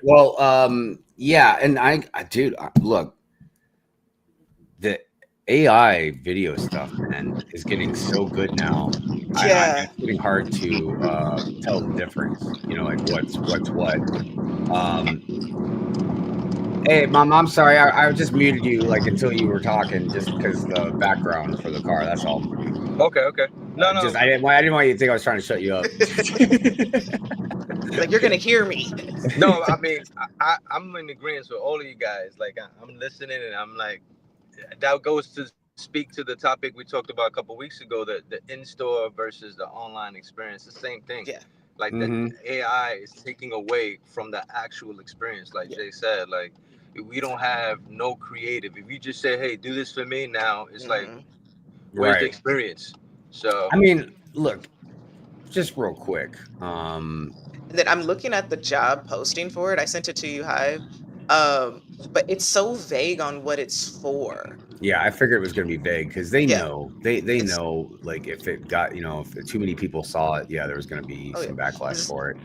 Well, yeah. And look, the AI video stuff, man, is getting so good now. Yeah. It's getting hard to tell the difference, like what's what. Hey, Mom, I'm sorry. I just muted you like until you were talking, just because the background for the car. That's all. Okay. No. I didn't want you to think I was trying to shut you up. Like, you're gonna hear me. No, I mean, I'm in agreement with all of you guys. Like, I'm listening, and I'm like, that goes to speak to the topic we talked about a couple weeks ago, the in-store versus the online experience. The same thing. Yeah. Like the AI is taking away from the actual experience. Like Jay said, like we don't have no creative. If you just say, "Hey, do this for me," now it's like, where's the experience? So I mean, look, just real quick. That I'm looking at the job posting for it. I sent it to you, Hive. But it's so vague on what it's for. Yeah, I figured it was going to be vague because they know they know, like, if it got, if too many people saw it, there was going to be some backlash for it.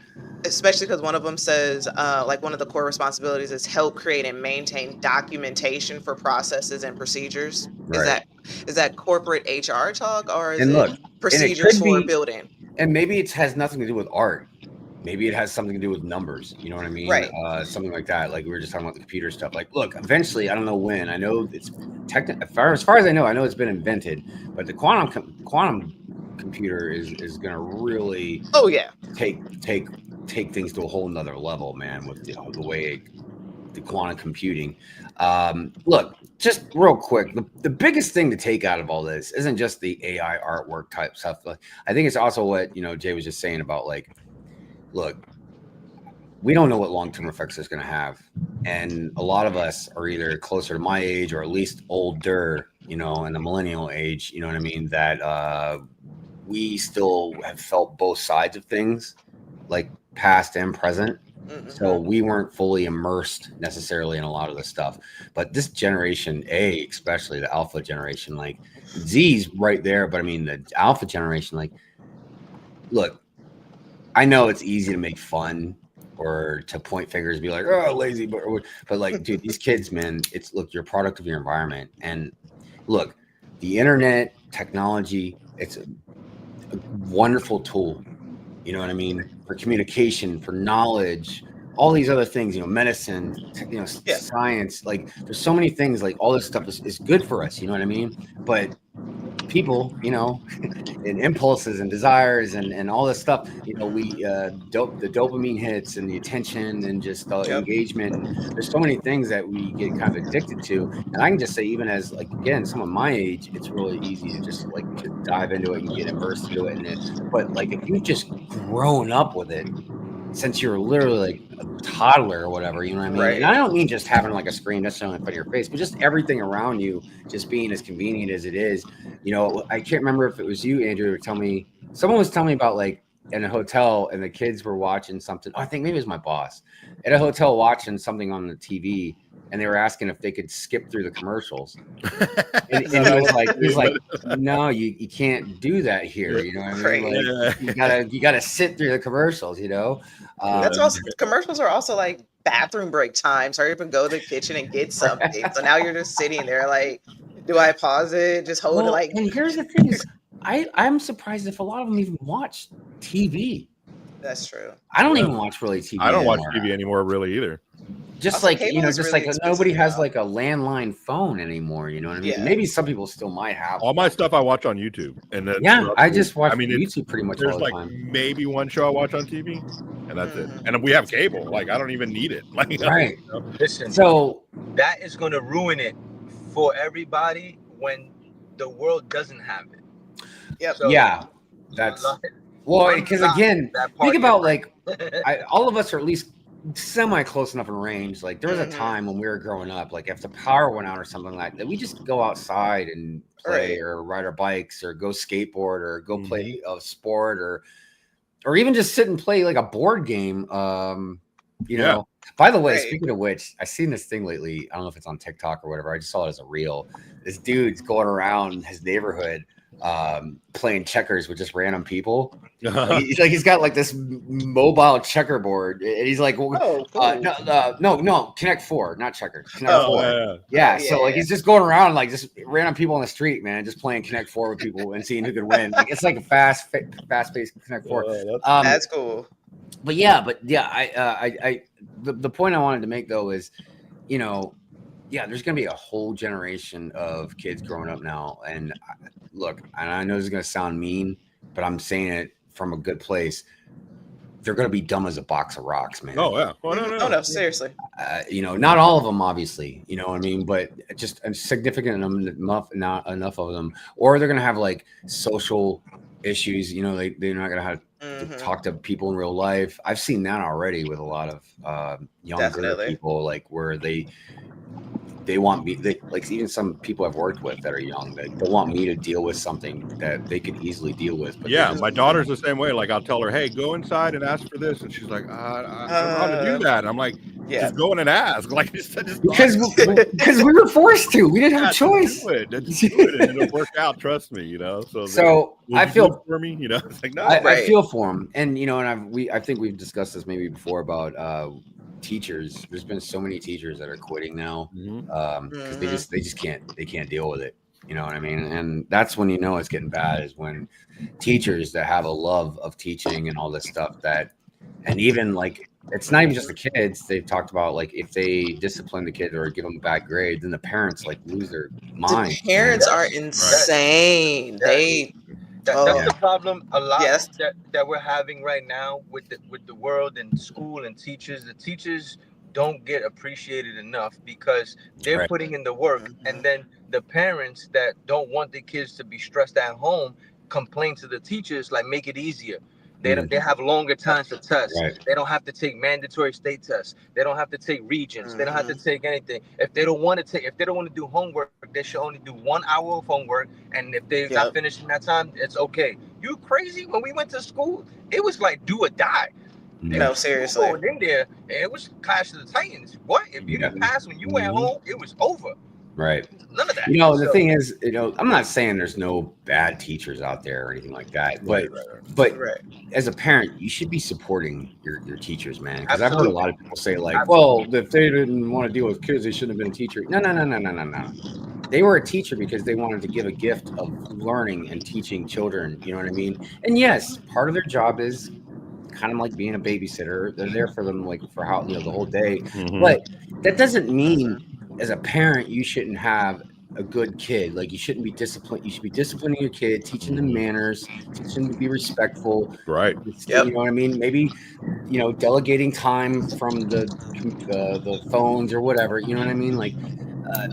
Especially because one of them says, like, one of the core responsibilities is help create and maintain documentation for processes and procedures. Right. Is that corporate HR talk, or is it procedures for building? And maybe it has nothing to do with art. Maybe it has something to do with numbers. You know what I mean? Right. Something like that. Like we were just talking about the computer stuff. Like, look, eventually, I don't know when. I know it's as far as I know it's been invented. But the quantum computer is going to really take things to a whole nother level, man. With the way the quantum computing. Look, just real quick, the biggest thing to take out of all this isn't just the AI artwork type stuff. I think it's also what Jay was just saying about, like, look, we don't know what long-term effects it's going to have. And a lot of us are either closer to my age or at least older, in the millennial age, you know what I mean, that we still have felt both sides of things, like past and present. So we weren't fully immersed necessarily in a lot of the stuff. But this generation A, especially the alpha generation, like Z's right there. But I mean, the alpha generation, like, look, I know it's easy to make fun or to point fingers and be like, oh, lazy, but like, dude, these kids, man, you're a product of your environment. And look, the internet, technology, it's a wonderful tool, you know what I mean, for communication, for knowledge, all these other things, medicine, science, like there's so many things, like all this stuff is good for us, you know what I mean? But people, and impulses and desires and all this stuff, we the dopamine hits and the attention and just the engagement, and there's so many things that we get kind of addicted to. And I can just say, even as, like, again, someone my age, it's really easy to just like to dive into it and get immersed into it. But like, if you've just grown up with it since you're literally like a toddler or whatever, you know what I mean? Right. And I don't mean just having like a screen necessarily in front of your face, but just everything around you just being as convenient as it is. I can't remember if it was you, Andrew, someone was telling me about, like, in a hotel and the kids were watching something. I think maybe it was my boss at a hotel watching something on the TV, and they were asking if they could skip through the commercials. And he was like, no, you can't do that here. You know what I mean? Like, you gotta sit through the commercials, That's also, commercials are also like bathroom break times. Hurry up and go to the kitchen and get something. So now you're just sitting there like, do I pause it? Just hold it like. And here's the thing is, I'm surprised if a lot of them even watch TV. That's true. I don't even watch really TV. I don't watch TV anymore really either. Just like, nobody has like a landline phone anymore, you know what I mean? Yeah. Maybe some people still might have. All my stuff I watch on YouTube. And then I just watch YouTube pretty much all the time. There's like maybe one show I watch on TV, and that's it. And we have cable. Like, I don't even need it. Like, right. Listen, so that is going to ruin it for everybody when the world doesn't have it. Yep. So, that's because again, think about, like, all of us are at least semi close enough in range. Like, there was a time when we were growing up, like, if the power went out or something like that, we just go outside and play or ride our bikes or go skateboard or go play a sport or even just sit and play like a board game. Know. By the way, speaking of which, I seen this thing lately. I don't know if it's on TikTok or whatever. I just saw it as a reel. This dude's going around his neighborhood playing checkers with just random people. He's got like this mobile checkerboard, and he's like, no, Connect Four, not checkers. Connect Four. Yeah. So like, he's just going around like just random people on the street, man, just playing Connect Four with people and seeing who could win. Like, it's like a fast-paced Connect Four. That's cool. But I the point I wanted to make though is, there's going to be a whole generation of kids growing up now. And look, and I know this is going to sound mean, but I'm saying it from a good place. they're going to be dumb as a box of rocks, man. Oh yeah. Well, no, seriously. You know, not all of them, obviously. You know what I mean? But just a significant enough, not enough of them, or they're going to have like social issues. You know, they're not going to have to talk to people in real life. I've seen that already with a lot of younger people, like where they want me, like even some people I've worked with that are young, they want me to deal with something that they could easily deal with. But yeah, my daughter's the same way. Like I'll tell her, hey, go inside and ask for this. And she's like, I don't know how to do that. And I'm like, just go in and ask. Like, because we were forced to. We didn't have a choice. Do it and it'll work out. Trust me, you know. So I feel for me, you know. It's like, no, I feel for them, and you know, and I think we've discussed this maybe before about teachers. There's been so many teachers that are quitting now because they just can't deal with it. You know what I mean? And that's when you know it's getting bad, is when teachers that have a love of teaching and all this stuff and even like, it's not even just the kids. They've talked about like if they discipline the kid or give them a bad grade, then the parents like lose their mind. The parents are insane. Right. That's the problem a lot that we're having right now with the world and school and teachers. The teachers don't get appreciated enough because they're putting in the work, and then the parents that don't want the kids to be stressed at home complain to the teachers, like, make it easier. They have longer times for tests. They don't have to take mandatory state tests. They don't have to take regions. They don't have to take anything. If they don't want to do homework, they should only do 1 hour of homework. And if they're not finishing that time, it's okay. You crazy? When we went to school, it was like do or die. No, seriously. In there, it was Clash of the Titans. What if you didn't pass when you went home? It was over. Right. None of that. You know, the thing is, you know, I'm not saying there's no bad teachers out there or anything like that, but as a parent, you should be supporting your teachers, man. Because I've heard a lot of people say like, well, if they didn't want to deal with kids, they shouldn't have been a teacher. No. They were a teacher because they wanted to give a gift of learning and teaching children. You know what I mean? And yes, part of their job is kind of like being a babysitter. They're there for them, like for how, you know, the whole day. But that doesn't mean as a parent you shouldn't have a good kid. Like, you shouldn't be disciplined. You should be disciplining your kid, teaching them manners, teaching them to be respectful. Right. You know what I mean? Maybe, you know, delegating time from the phones or whatever. You know what I mean? Like,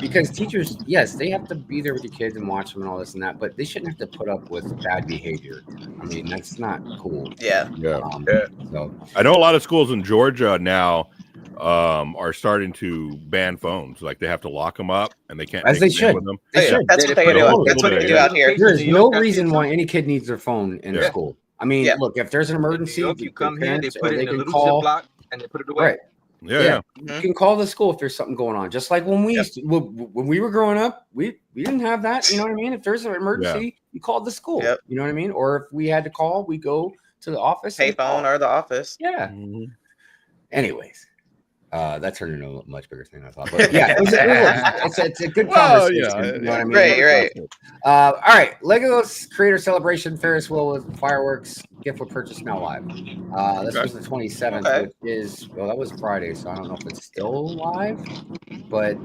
because teachers, yes, they have to be there with your kids and watch them and all this and that, but they shouldn't have to put up with bad behavior. I mean, that's not cool. So I know a lot of schools in Georgia now are starting to ban phones. Like, they have to lock them up and they can't. As they should. With them. They should. That's what they do. That's what they do out here. There's no reason why any kid needs their phone in school. I mean, look, if there's an emergency, you come here, they put it in a little call. Ziploc and they put it away. Right. Yeah. You can call the school if there's something going on. Just like when we when we were growing up, we didn't have that. You know what I mean? If there's an emergency, you called the school. You know what I mean? Or if we had to call, we go to the office. Payphone or the office. Yeah. Anyways. That turned into a much bigger thing than I thought. But yeah, it's a good conversation. You know what I mean? Right. All right. Lego's Creator Celebration Ferris wheel with fireworks gift with purchase now live. This was the 27th, which is, well, that was Friday, so I don't know if it's still live. But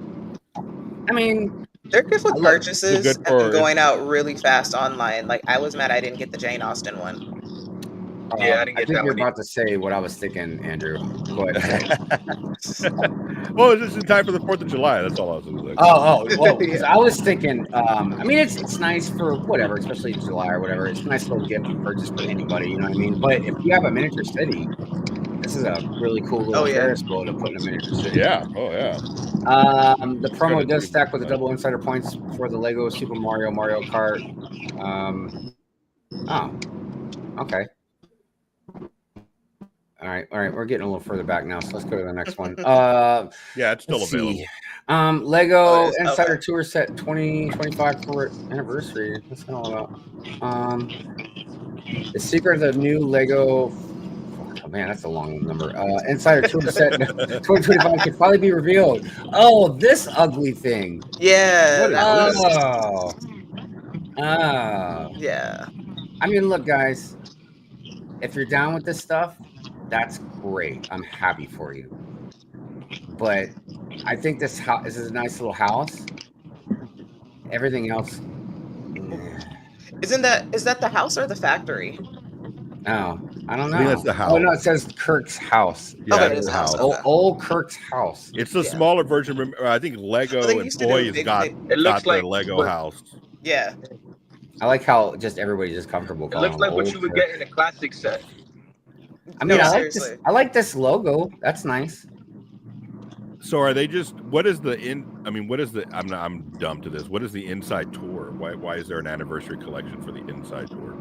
I mean, their gift with purchases have been going out really fast online. Like, I was mad I didn't get the Jane Austen one. Yeah, I didn't get think that you're one. about to say what I was thinking, Andrew. Go ahead. Well, it's just in time for the 4th of July. That's all I was going to say. Well, because I was thinking, I mean, it's nice for whatever, especially in July or whatever. It's a nice little gift to purchase for anybody, you know what I mean? But if you have a miniature city, this is a really cool little Ferris wheel to put in a miniature city. Yeah. The promo does stack with the double insider points for the Lego Super Mario Kart. Okay. All right. We're getting a little further back now, so let's go to the next one. It's still available. Lego Insider Tour Set 2025 for anniversary. What's that all about? The secret of the new Lego. Oh man, that's a long number. Insider Tour Set 2025 can finally be revealed. Oh, this ugly thing. Yeah. Yeah. I mean, look, guys. If you're down with this stuff, that's great. I'm happy for you. But I think this is a nice little house. Everything else. Is that the house or the factory? Oh, I don't know. I think that's the house. Oh no, it says Kirk's house. Yeah, it's the house. Old Kirk's house. It's the smaller version. I think Lego and Toys got the Lego house. Yeah. I like how just everybody's just comfortable. It looks like what you would get in a classic set. I mean, I like this logo. That's nice. So are they just? What is the I'm dumb to this. What is the inside tour? Why is there an anniversary collection for the inside tour?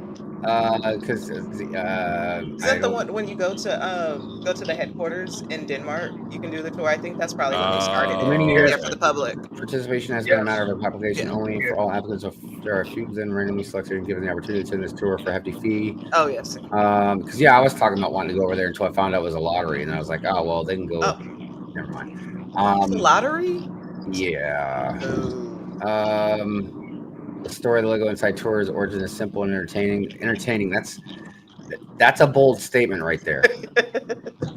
Because is that the one when you go to the headquarters in Denmark? You can do the tour. I think that's probably when they started it. Many years for the public. Participation has been a matter of application only for all applicants. There are few then randomly selected and given the opportunity to attend this tour for a hefty fee. Oh yes. Because I was talking about wanting to go over there until I found out it was a lottery, and I was like, oh well, they can go. Oh. Never mind. Lottery? Yeah. The story of the Lego Inside Tour's origin is simple and entertaining. That's a bold statement right there.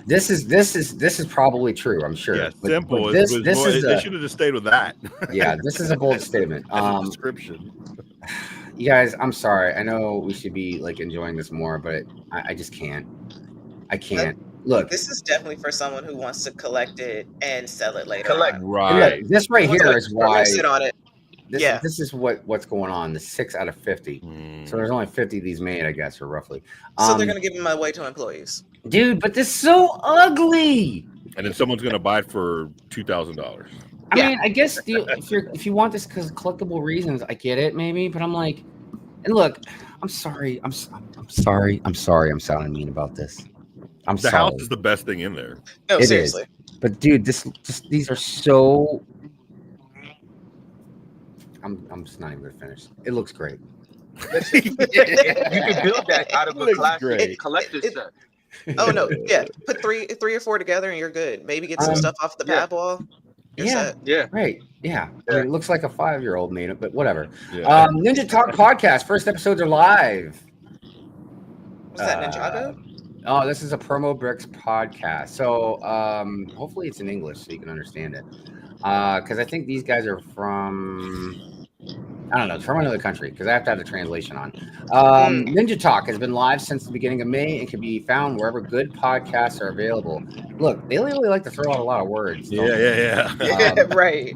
This is probably true, I'm sure. Yeah, simple. They should have just stayed with that. Yeah, this is a bold statement. Description. You guys, I'm sorry. I know we should be like enjoying this more, but I just can't. I can't. Look, this is definitely for someone who wants to collect it and sell it later. Right. Look, this right here is why. Sit on it. This is what's going on. The 6 out of 50. So there's only 50 of these made, I guess, or roughly. So they're gonna give them away to employees. Dude, but this is so ugly. And then someone's gonna buy it for $2,000. I mean, I guess if you want this because of collectible reasons, I get it, maybe. But I'm like, and look, I'm sorry. I'm sorry. I'm sounding mean about this. I'm sorry. The house is the best thing in there. No, seriously. Is. But dude, these are so. I'm just not even gonna finish. It looks great. You can build that out of a classic collector's set. Oh no, yeah. Put three or four together and you're good. Maybe get some stuff off the pad wall. Yeah. Right. Yeah. I mean, it looks like a 5-year-old made it, but whatever. Yeah. Ninja Talk podcast. First episodes are live. Was that Ninjago? Oh, this is a Promo Bricks podcast. So hopefully it's in English so you can understand it. Because I think these guys are from, I don't know, from another country because I have to have the translation on. Ninja Talk has been live since the beginning of May and can be found wherever good podcasts are available. Look, they really like to throw out a lot of words. Yeah. Right.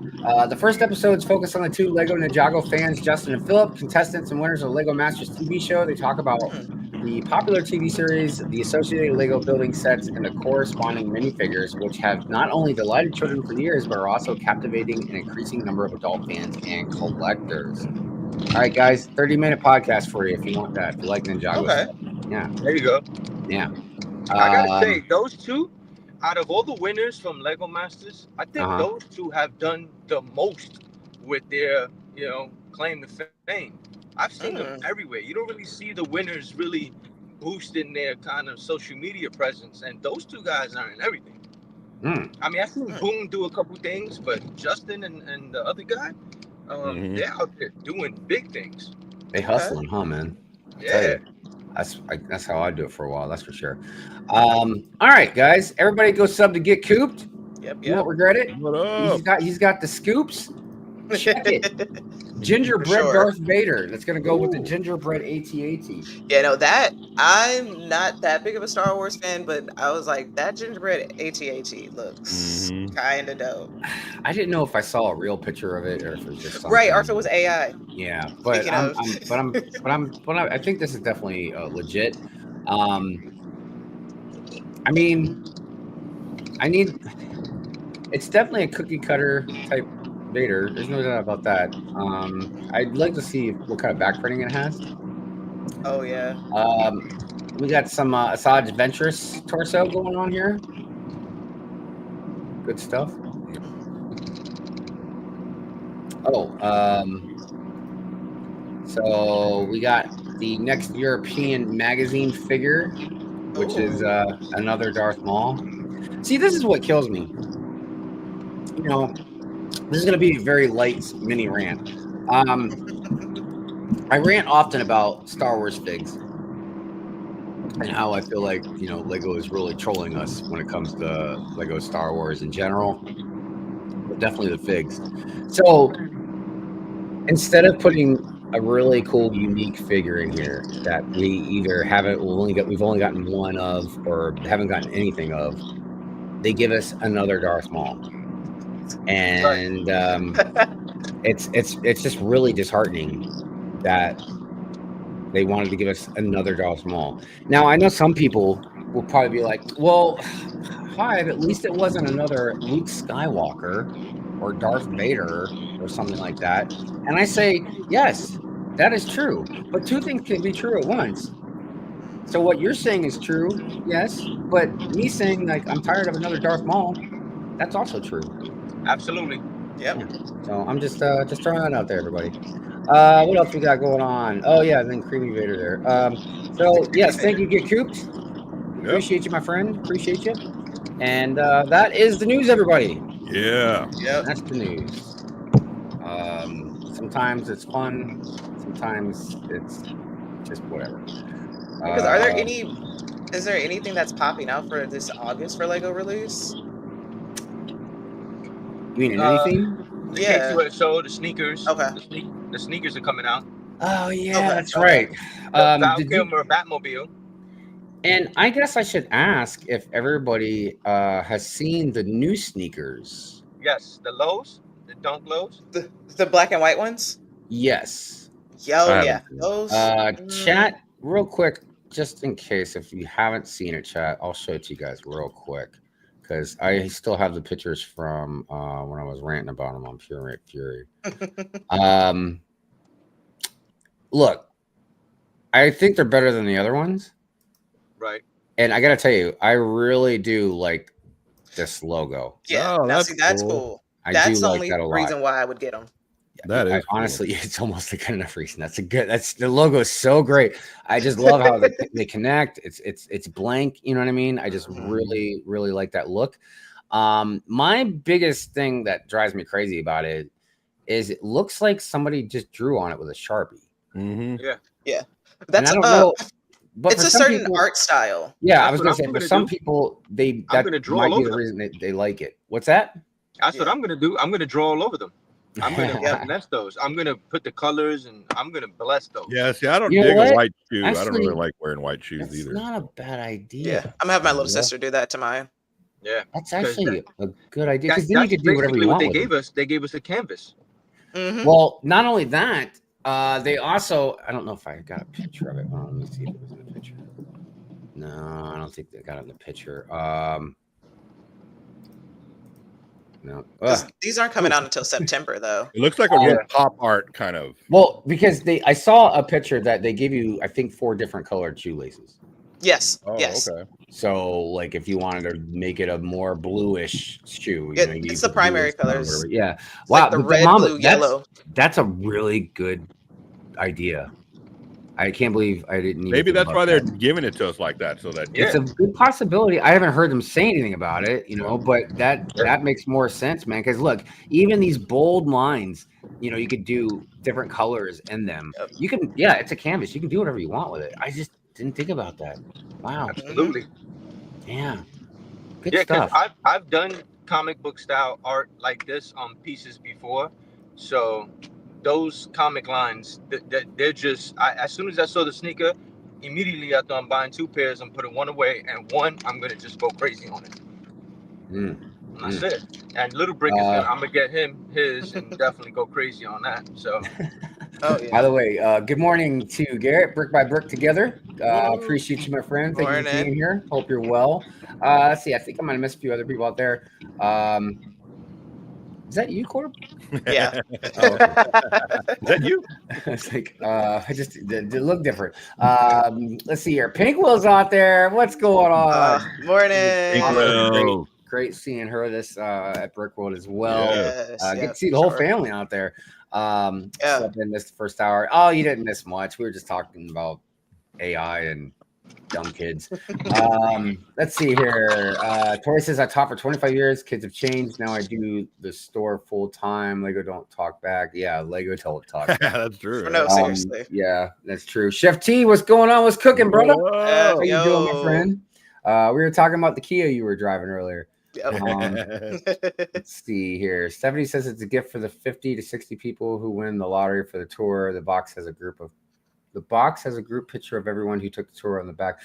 The first episode is focused on the 2 Lego Ninjago fans, Justin and Philip, contestants and winners of the Lego Masters TV show. They talk about the popular TV series, the associated Lego building sets, and the corresponding minifigures, which have not only delighted children for years, but are also captivating an increasing number of adult fans and collectors. All right, guys, 30-minute podcast for you if you want that. If you like Ninjago. Okay. Yeah. There you go. Yeah. I gotta say, those 2, out of all the winners from Lego Masters, I think those 2 have done the most with their, claim to fame. I've seen them everywhere. You don't really see the winners really boosting their kind of social media presence, and those 2 guys are in everything. I mean, I've seen Boone do a couple things, but Justin and the other guy, they're out there doing big things. They hustling, huh, man? Yeah. That's how I do it for a while. That's for sure. All right, guys. Everybody go sub to Get Cooped. Yep. You won't regret it. What up? He's got the scoops. Check it. Gingerbread Darth Vader. That's gonna go with the gingerbread AT-AT. Yeah, no, that I'm not that big of a Star Wars fan, but I was like, that gingerbread AT-AT looks kind of dope. I didn't know if I saw a real picture of it or if it was just something. Right, or if it was AI. Yeah, but I think this is definitely legit. I mean, it's definitely a cookie cutter type Vader. There's no doubt about that. I'd like to see what kind of backprinting it has. Oh yeah. We got some Asajj Ventress torso going on here. Good stuff. So we got the next European magazine figure, which is another Darth Maul. See, this is what kills me. This is going to be a very light mini rant. I rant often about Star Wars figs and how I feel like, Lego is really trolling us when it comes to Lego Star Wars in general, but definitely the figs. So instead of putting a really cool, unique figure in here that we either we've only gotten one of, or haven't gotten anything of. They give us another Darth Maul, and it's just really disheartening that they wanted to give us another Darth Maul. Now I know some people will probably be like, "Well, Hive, at least it wasn't another Luke Skywalker or Darth Vader or something like that." And I say, yes, that is true. But two things can be true at once. So what you're saying is true, yes. But me saying like I'm tired of another Darth Maul, that's also true. Absolutely. Yep. Yeah. So I'm just throwing that out there, everybody. What else we got going on? Oh yeah, and then Creamy Vader there. So yes, thank you, Get Cooped. Appreciate you, my friend. Appreciate you. And that is the news, everybody. Yeah. Yep. That's the news. Sometimes it's fun. Sometimes it's just whatever. Because is there anything that's popping out for this August for Lego release? You mean anything? The K2 show, the sneakers. Okay. The sneakers are coming out. Oh yeah, that's right. Falcon or Batmobile. And I guess I should ask if everybody has seen the new sneakers. Yes, the lows, the dunk lows. The black and white ones? Yes. Yeah. Those. Chat, real quick, just in case if you haven't seen it, chat, I'll show it to you guys real quick because I still have the pictures from when I was ranting about them on Pure Rate Fury. Look, I think they're better than the other ones. Right. And I got to tell you, I really do like this logo. Yeah, that's cool. That's the only reason why I would get them. That is honestly, it's almost a good enough reason. That's the logo is so great. I just love how they connect. It's blank. You know what I mean? I just really like that look. My biggest thing that drives me crazy about it is it looks like somebody just drew on it with a Sharpie. Mm-hmm. Yeah. That's I don't know. But it's a certain art style. Yeah, I was going to say, for some people, that might be the reason they like it. What's that? That's what I'm going to do. I'm going to draw all over them. I'm going to bless those. I'm going to put the colors and I'm going to bless those. Yeah, see, I don't dig a white shoe. Actually, I don't really like wearing white shoes either. It's not a bad idea. Yeah, I'm going to have my little sister do that to mine. Yeah. That's actually a good idea. Because then you could do whatever you want. They gave us a canvas. Mm-hmm. Well, not only that, they also, I don't know if I got a picture of it. Let me see if it was in the picture. No, I don't think they got it in the picture. No. These aren't coming out until September, though. It looks like a real pop art kind of. Well, because I saw a picture that they give you, I think, 4 different colored shoelaces. Yes. Oh, yes. Okay. So, like, if you wanted to make it a more bluish shoe, it's the primary colors. Yeah. It's wow. Like the red, blue, yellow. That's a really good idea. I can't believe I didn't. Maybe that's why they're giving it to us like that, so that it's a good possibility. I haven't heard them say anything about it, but that makes more sense, man. Because look, even these bold lines, you could do different colors in them. You can, it's a canvas. You can do whatever you want with it. I just didn't think about that. Wow, absolutely. Yeah, good stuff. I've done comic book style art like this on pieces before, so. Those comic lines, they're just. As soon as I saw the sneaker, immediately I thought I'm buying 2 pairs. I'm putting one away, and one I'm gonna just go crazy on it. That's it. And Little Brick is I'm gonna get him his and definitely go crazy on that. So. By the way, good morning to Garrett, Brick by Brick together. Appreciate you, my friend. Thank you for being here. Hope you're well. Let's see. I think I might have missed a few other people out there. Is that you, Corb? Yeah. Is that you? It's like they look different. Let's see here. Pink Will's out there. What's going on? Morning. Great seeing her at Brick World as well. Yes, good to see the whole family out there. Didn't miss the first hour. Oh, you didn't miss much. We were just talking about AI and dumb kids. Let's see here. Tori says I taught for 25 years. Kids have changed. Now I do the store full time. Lego don't talk back. Yeah, Lego don't talk back. That's true. No, seriously. Yeah, that's true. Chef T, what's going on? What's cooking, brother? How you doing, my friend? We were talking about the Kia you were driving earlier. Let's see here. 70 says it's a gift for the 50 to 60 people who win the lottery for the tour. The box has a group picture of everyone who took the tour on the back.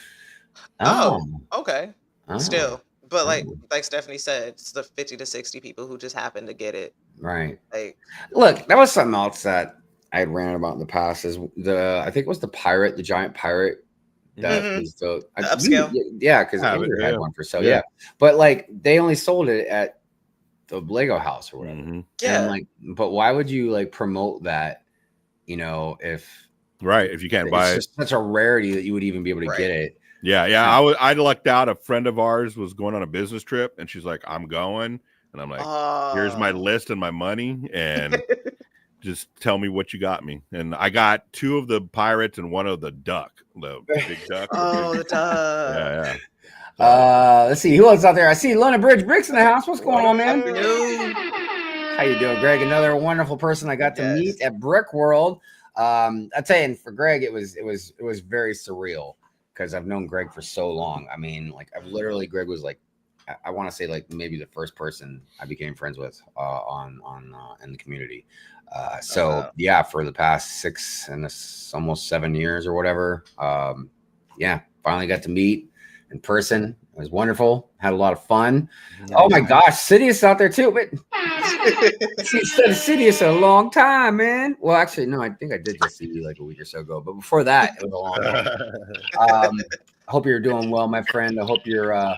Okay. Still, but like Stephanie said, it's the 50 to 60 people who just happen to get it. Right. Like, look, that was something else that I had ran about in the past. Is I think it was the giant pirate. That was the upscale. Yeah, because Andrew had one for sale. Yeah, but like they only sold it at the Lego house or whatever. Yeah, and like, but why would you like promote that? You know, if you can't buy it, it's just such a rarity that you would even be able to get it. Yeah. I lucked out. A friend of ours was going on a business trip, and she's like, "I'm going," and I'm like, "Here's my list and my money, and." Just tell me what you got me. And I got 2 of the pirates and 1 of the duck, the big duck. The duck. Yeah. Let's see who else out there. I see Brick in the house. What's going on, man? How you doing, Greg? Another wonderful person I got to meet at Brick World. I tell you, and for Greg, it was very surreal because I've known Greg for so long. I mean, like Greg was like, I want to say like maybe the first person I became friends with in the community. For the past 6 and almost 7 years or whatever. Finally got to meet in person. It was wonderful. Had a lot of fun. Oh my gosh, Sidious out there too. But Sidious a long time, man. Well, actually, no, I think I did just see you like a week or so ago. But before that, it was a long time. I hope you're doing well, my friend. I hope you're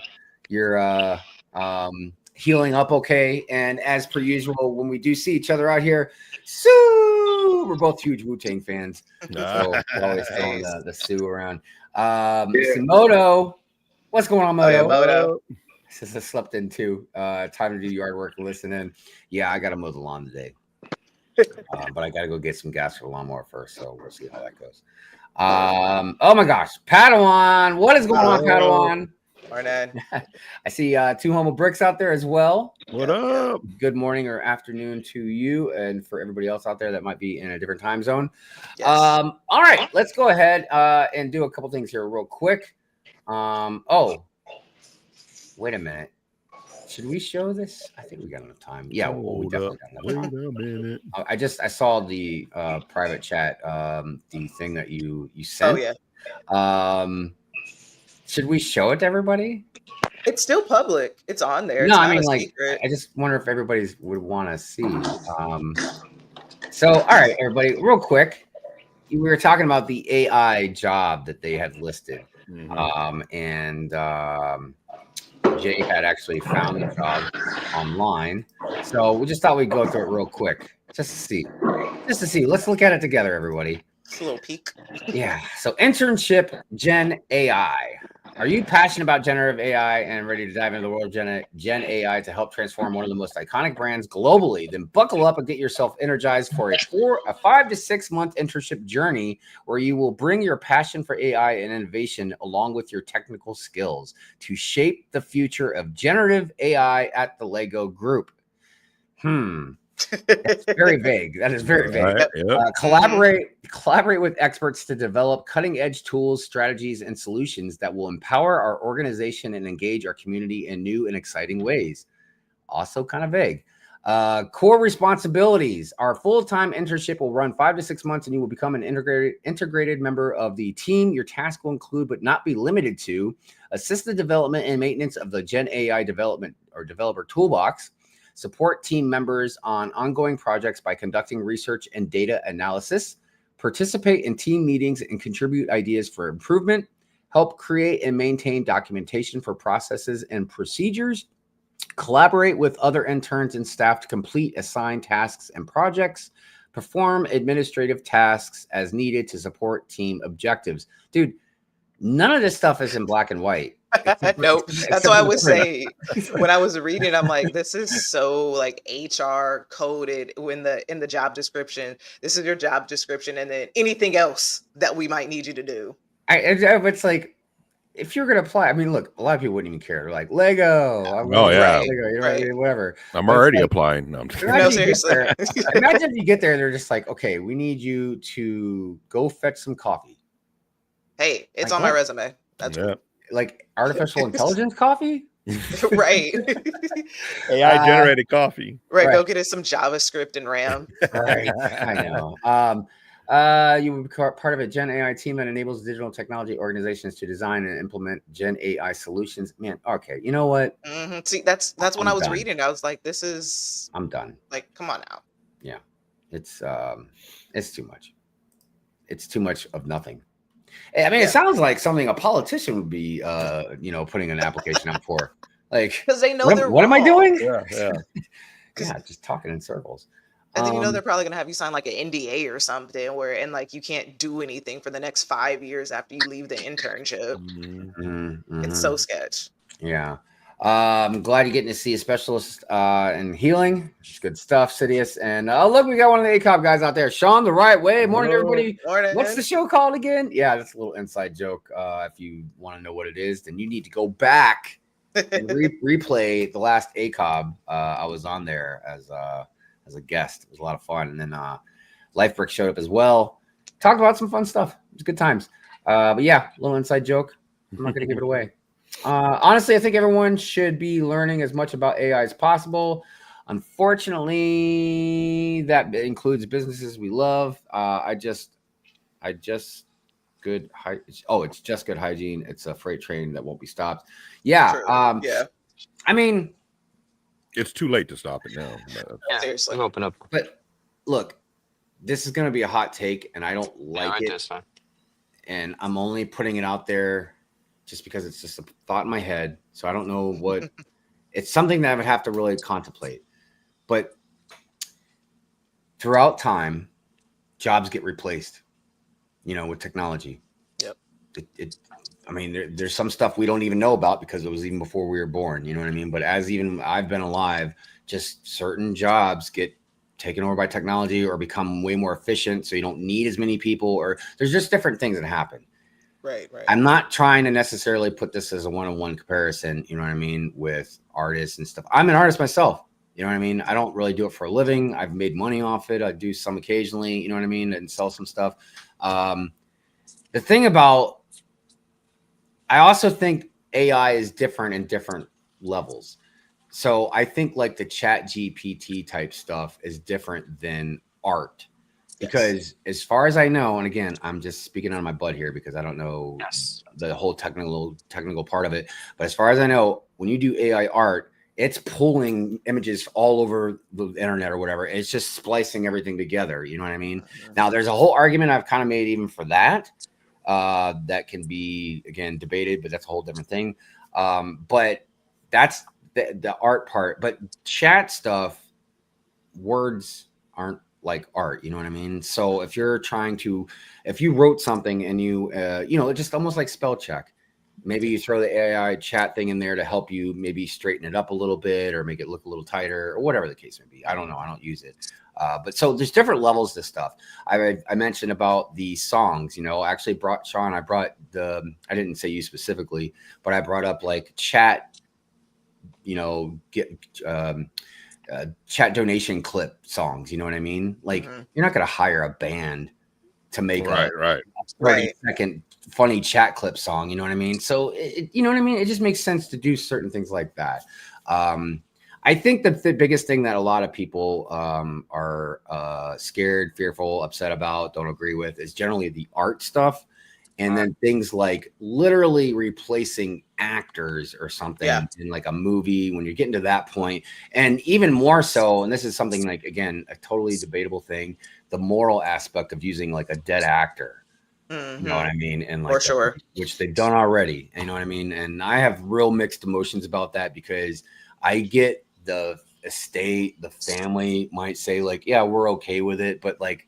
healing up okay. And as per usual, when we do see each other out here, Sue, we're both huge Wu-Tang fans. So we're always throwing the Sue around. Moto, what's going on, Moto? Moto. Since I slept in too. Time to do yard work and listen in. Yeah, I got to mow the lawn today. But I got to go get some gas for the lawnmower first. So we'll see how that goes. Oh my gosh, Padawan. What is going on, Padawan? Morning. I see 2 Homo Bricks out there as well. What up? Good morning or afternoon to you and for everybody else out there that might be in a different time zone. Yes. All right, let's go ahead and do a couple things here real quick. Wait a minute. Should we show this? I think we got enough time. Yeah, we definitely got enough time. Wait a minute. I saw the private chat, the thing that you sent. Oh yeah. Should we show it to everybody? It's still public. It's on there. No, I mean, like, I just wonder if everybody would want to see. So, all right, everybody, real quick. We were talking about the AI job that they had listed. And Jay had actually found the job online. So we just thought we'd go through it real quick. Just to see. Let's look at it together, everybody. It's a little peek. Yeah. So internship Gen AI. Are you passionate about generative AI and ready to dive into the world of Gen AI to help transform one of the most iconic brands globally? Then buckle up and get yourself energized for a 5 to 6 month internship journey where you will bring your passion for AI and innovation along with your technical skills to shape the future of generative AI at the Lego Group. That's very vague. That is very vague. Right, yep. Collaborate with experts to develop cutting-edge tools, strategies, and solutions that will empower our organization and engage our community in new and exciting ways. Also kind of vague. Core responsibilities. Our full-time internship will run 5 to 6 months, and you will become an integrated member of the team. Your task will include, but not be limited to, assist the development and maintenance of the Gen AI development or developer toolbox, support team members on ongoing projects by conducting research and data analysis, participate in team meetings and contribute ideas for improvement, help create and maintain documentation for processes and procedures, collaborate with other interns and staff to complete assigned tasks and projects, perform administrative tasks as needed to support team objectives. Dude, none of this stuff is in black and white. Nope. That's why I would say when I was reading, I'm like, this is so like HR coded in the job description. This is your job description, and then anything else that we might need you to do. It's like if you're gonna apply, I mean, look, a lot of people wouldn't even care. They're like Lego. Oh yeah, Lego, you know, right. Whatever. I'm already applying. No, I'm just No, seriously. Imagine if you get there, they're just like, okay, we need you to go fetch some coffee. Hey, it's like on what? my resume. That's yeah. Like artificial intelligence coffee? Right. AI generated coffee. Right. Go get us some JavaScript and RAM. Right. I know. You will be part of a Gen AI team that enables digital technology organizations to design and implement Gen AI solutions. Man, okay. You know what? See, that's when I was reading. I was like, this is. I'm done. Like, come on now. Yeah, it's too much. It's too much of nothing. I mean, it sounds like something a politician would be, putting an application out for. Like, because they know what am I doing? Yeah. Yeah, just talking in circles. And then they're probably gonna have you sign like an NDA or something, and like you can't do anything for the next 5 years after you leave the internship. It's so sketch. Yeah. I'm glad you're getting to see a specialist in healing. It's good stuff, Sidious. And look, we got one of the ACOP guys out there. Sean, the right way. Morning, everybody. Morning. What's the show called again? Yeah, that's a little inside joke. If you want to know what it is, then you need to go back and replay the last ACOB. I was on there as a guest. It was a lot of fun. And then LifeBrick showed up as well. Talked about some fun stuff. It was good times. But yeah, a little inside joke. I'm not going to give it away. Honestly, I think everyone should be learning as much about AI as possible. Unfortunately, that includes businesses we love. It's just good hygiene. It's a freight train that won't be stopped. Yeah. Yeah. I mean, it's too late to stop it now. Yeah, seriously. Open up. But look, this is going to be a hot take, and I don't like it. And I'm only putting it out there just because it's just a thought in my head. So I don't know what it's something that I would have to really contemplate. But throughout time, jobs get replaced, with technology. Yep. I mean, there's some stuff we don't even know about because it was even before we were born. You know what I mean? But as even I've been alive, just certain jobs get taken over by technology or become way more efficient. So you don't need as many people, or there's just different things that happen. Right. I'm not trying to necessarily put this as a one-on-one comparison, you know what I mean, with artists and stuff. I'm an artist myself, you know what I mean? I don't really do it for a living. I've made money off it. I do some occasionally, you know what I mean, and sell some stuff. The thing about, I also think AI is different in different levels. So I think like the Chat GPT type stuff is different than art. Because as far as I know, and again, I'm just speaking out of my butt here because I don't know the whole technical part of it. But as far as I know, when you do AI art, it's pulling images all over the internet or whatever. It's just splicing everything together. You know what I mean? Now, there's a whole argument I've kind of made even for that. That can be, again, debated, but that's a whole different thing. But that's the art part. But chat stuff, words aren't like art, you know what I mean? So if you wrote something and you just almost like spell check, maybe you throw the AI chat thing in there to help you maybe straighten it up a little bit or make it look a little tighter or whatever the case may be. I don't know. I don't use it. But so there's different levels to stuff. I mentioned about the songs, I actually brought Sean, I didn't say you specifically, but I brought up like chat, chat donation clip songs, you know what I mean? Like you're not going to hire a band to make a 30-second funny chat clip song, you know what I mean? So you know what I mean? It just makes sense to do certain things like that. I think that the biggest thing that a lot of people are scared, fearful, upset about, don't agree with is generally the art stuff. And then things like literally replacing actors or something in like a movie when you're getting to that point. And even more so, and this is something like, again, a totally debatable thing, the moral aspect of using like a dead actor. You know what I mean? And like, for sure, which they've done already. You know what I mean? And I have real mixed emotions about that because I get the estate, the family might say like, yeah, we're okay with it. But like,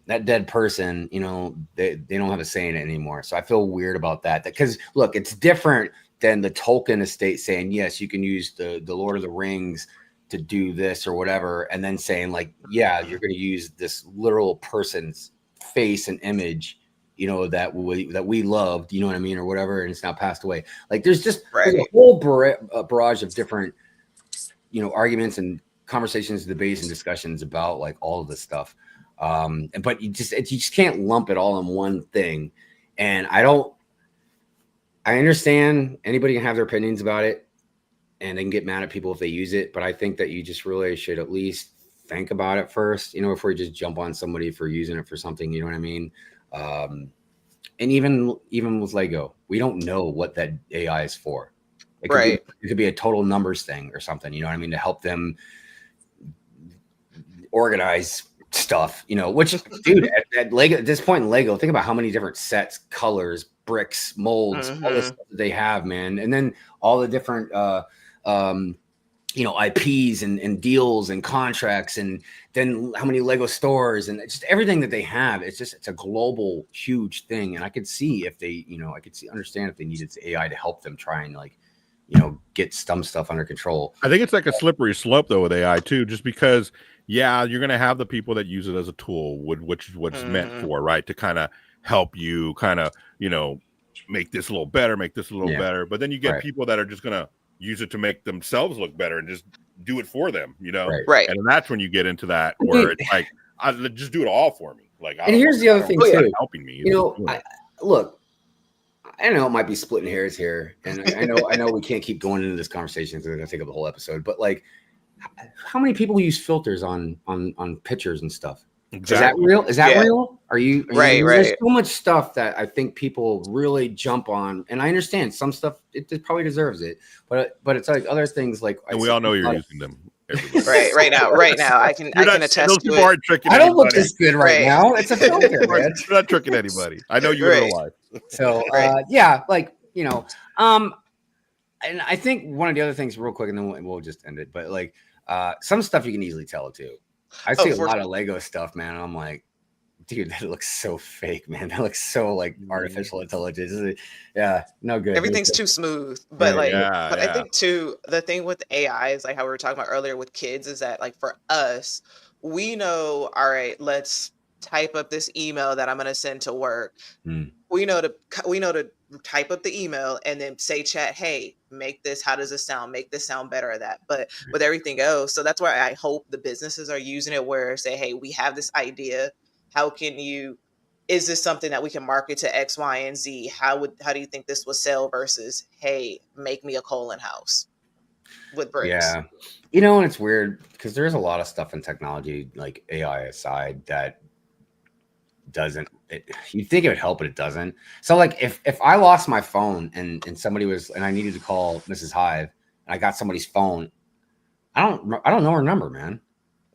that dead person, they don't have a say in it anymore. So I feel weird about that. Because look, it's different than the Tolkien estate saying, yes, you can use the Lord of the Rings to do this or whatever. And then saying like, yeah, you're going to use this literal person's face and image, that we loved, you know what I mean? Or whatever. And it's now passed away. Like there's just there's a whole barrage of different, arguments and conversations, debates and discussions about like all of this stuff. But you just can't lump it all in one thing. And I understand anybody can have their opinions about it. and they can get mad at people if they use it. But I think that you just really should at least think about it first, before you just jump on somebody for using it for something. You know what I mean? And even with Lego, we don't know what that AI is for. It could be a total numbers thing or something. You know what I mean? To help them organize stuff. Which, dude, at Lego, at this point in Lego, think about how many different sets, colors, bricks, molds, all this stuff that they have, man. And then all the different IPs and deals and contracts, and then how many Lego stores and just everything that they have. It's a global, huge thing. And I could see if they, understand if they needed AI to help them try and get some stuff under control. I think it's like a slippery slope though with AI too, just because, you're going to have the people that use it as a tool, which is what it's meant for, right? To kind of help you make this a little better, make this a little better. But then you get people that are just going to use it to make themselves look better and just do it for them, Right. And that's when you get into that where it's like, just do it all for me. Like, and here's the other thing too, helping me. Look, I know it might be splitting hairs here, and I know we can't keep going into this conversation because we're going to take up the whole episode. But like, how many people use filters on pictures and stuff? Exactly. Is that real? Is that real? Are you right? There's so much stuff that I think people really jump on, and I understand some stuff it probably deserves it, but it's like other things like. And we all know you're using them. Right now, I can attest to it. I don't look this good right now. It's a filter, man. You're not tricking anybody. I know you're in real life. So and I think one of the other things, real quick, and then we'll just end it. But like, some stuff you can easily tell too. I see a lot of Lego stuff, man. And I'm like, dude, that looks so fake, man. That looks so like artificial intelligence. Yeah, no good. Everything's too smooth. But I think too, the thing with AI is like how we were talking about earlier with kids is that like for us, we know, all right, let's type up this email that I'm going to send to work. We know to type up the email and then say chat, hey, make this, how does this sound? Make this sound better or that. But with everything else, so that's why I hope the businesses are using it where say, hey, we have this idea. How can you, is this something that we can market to X, Y, and Z? How do you think this will sell versus, hey, make me a colon house with bricks? Yeah. And it's weird because there's a lot of stuff in technology, like AI aside, that doesn't, you'd think it would help, but it doesn't. So like if I lost my phone and somebody was, and I needed to call Mrs. Hive and I got somebody's phone, I don't know her number, man.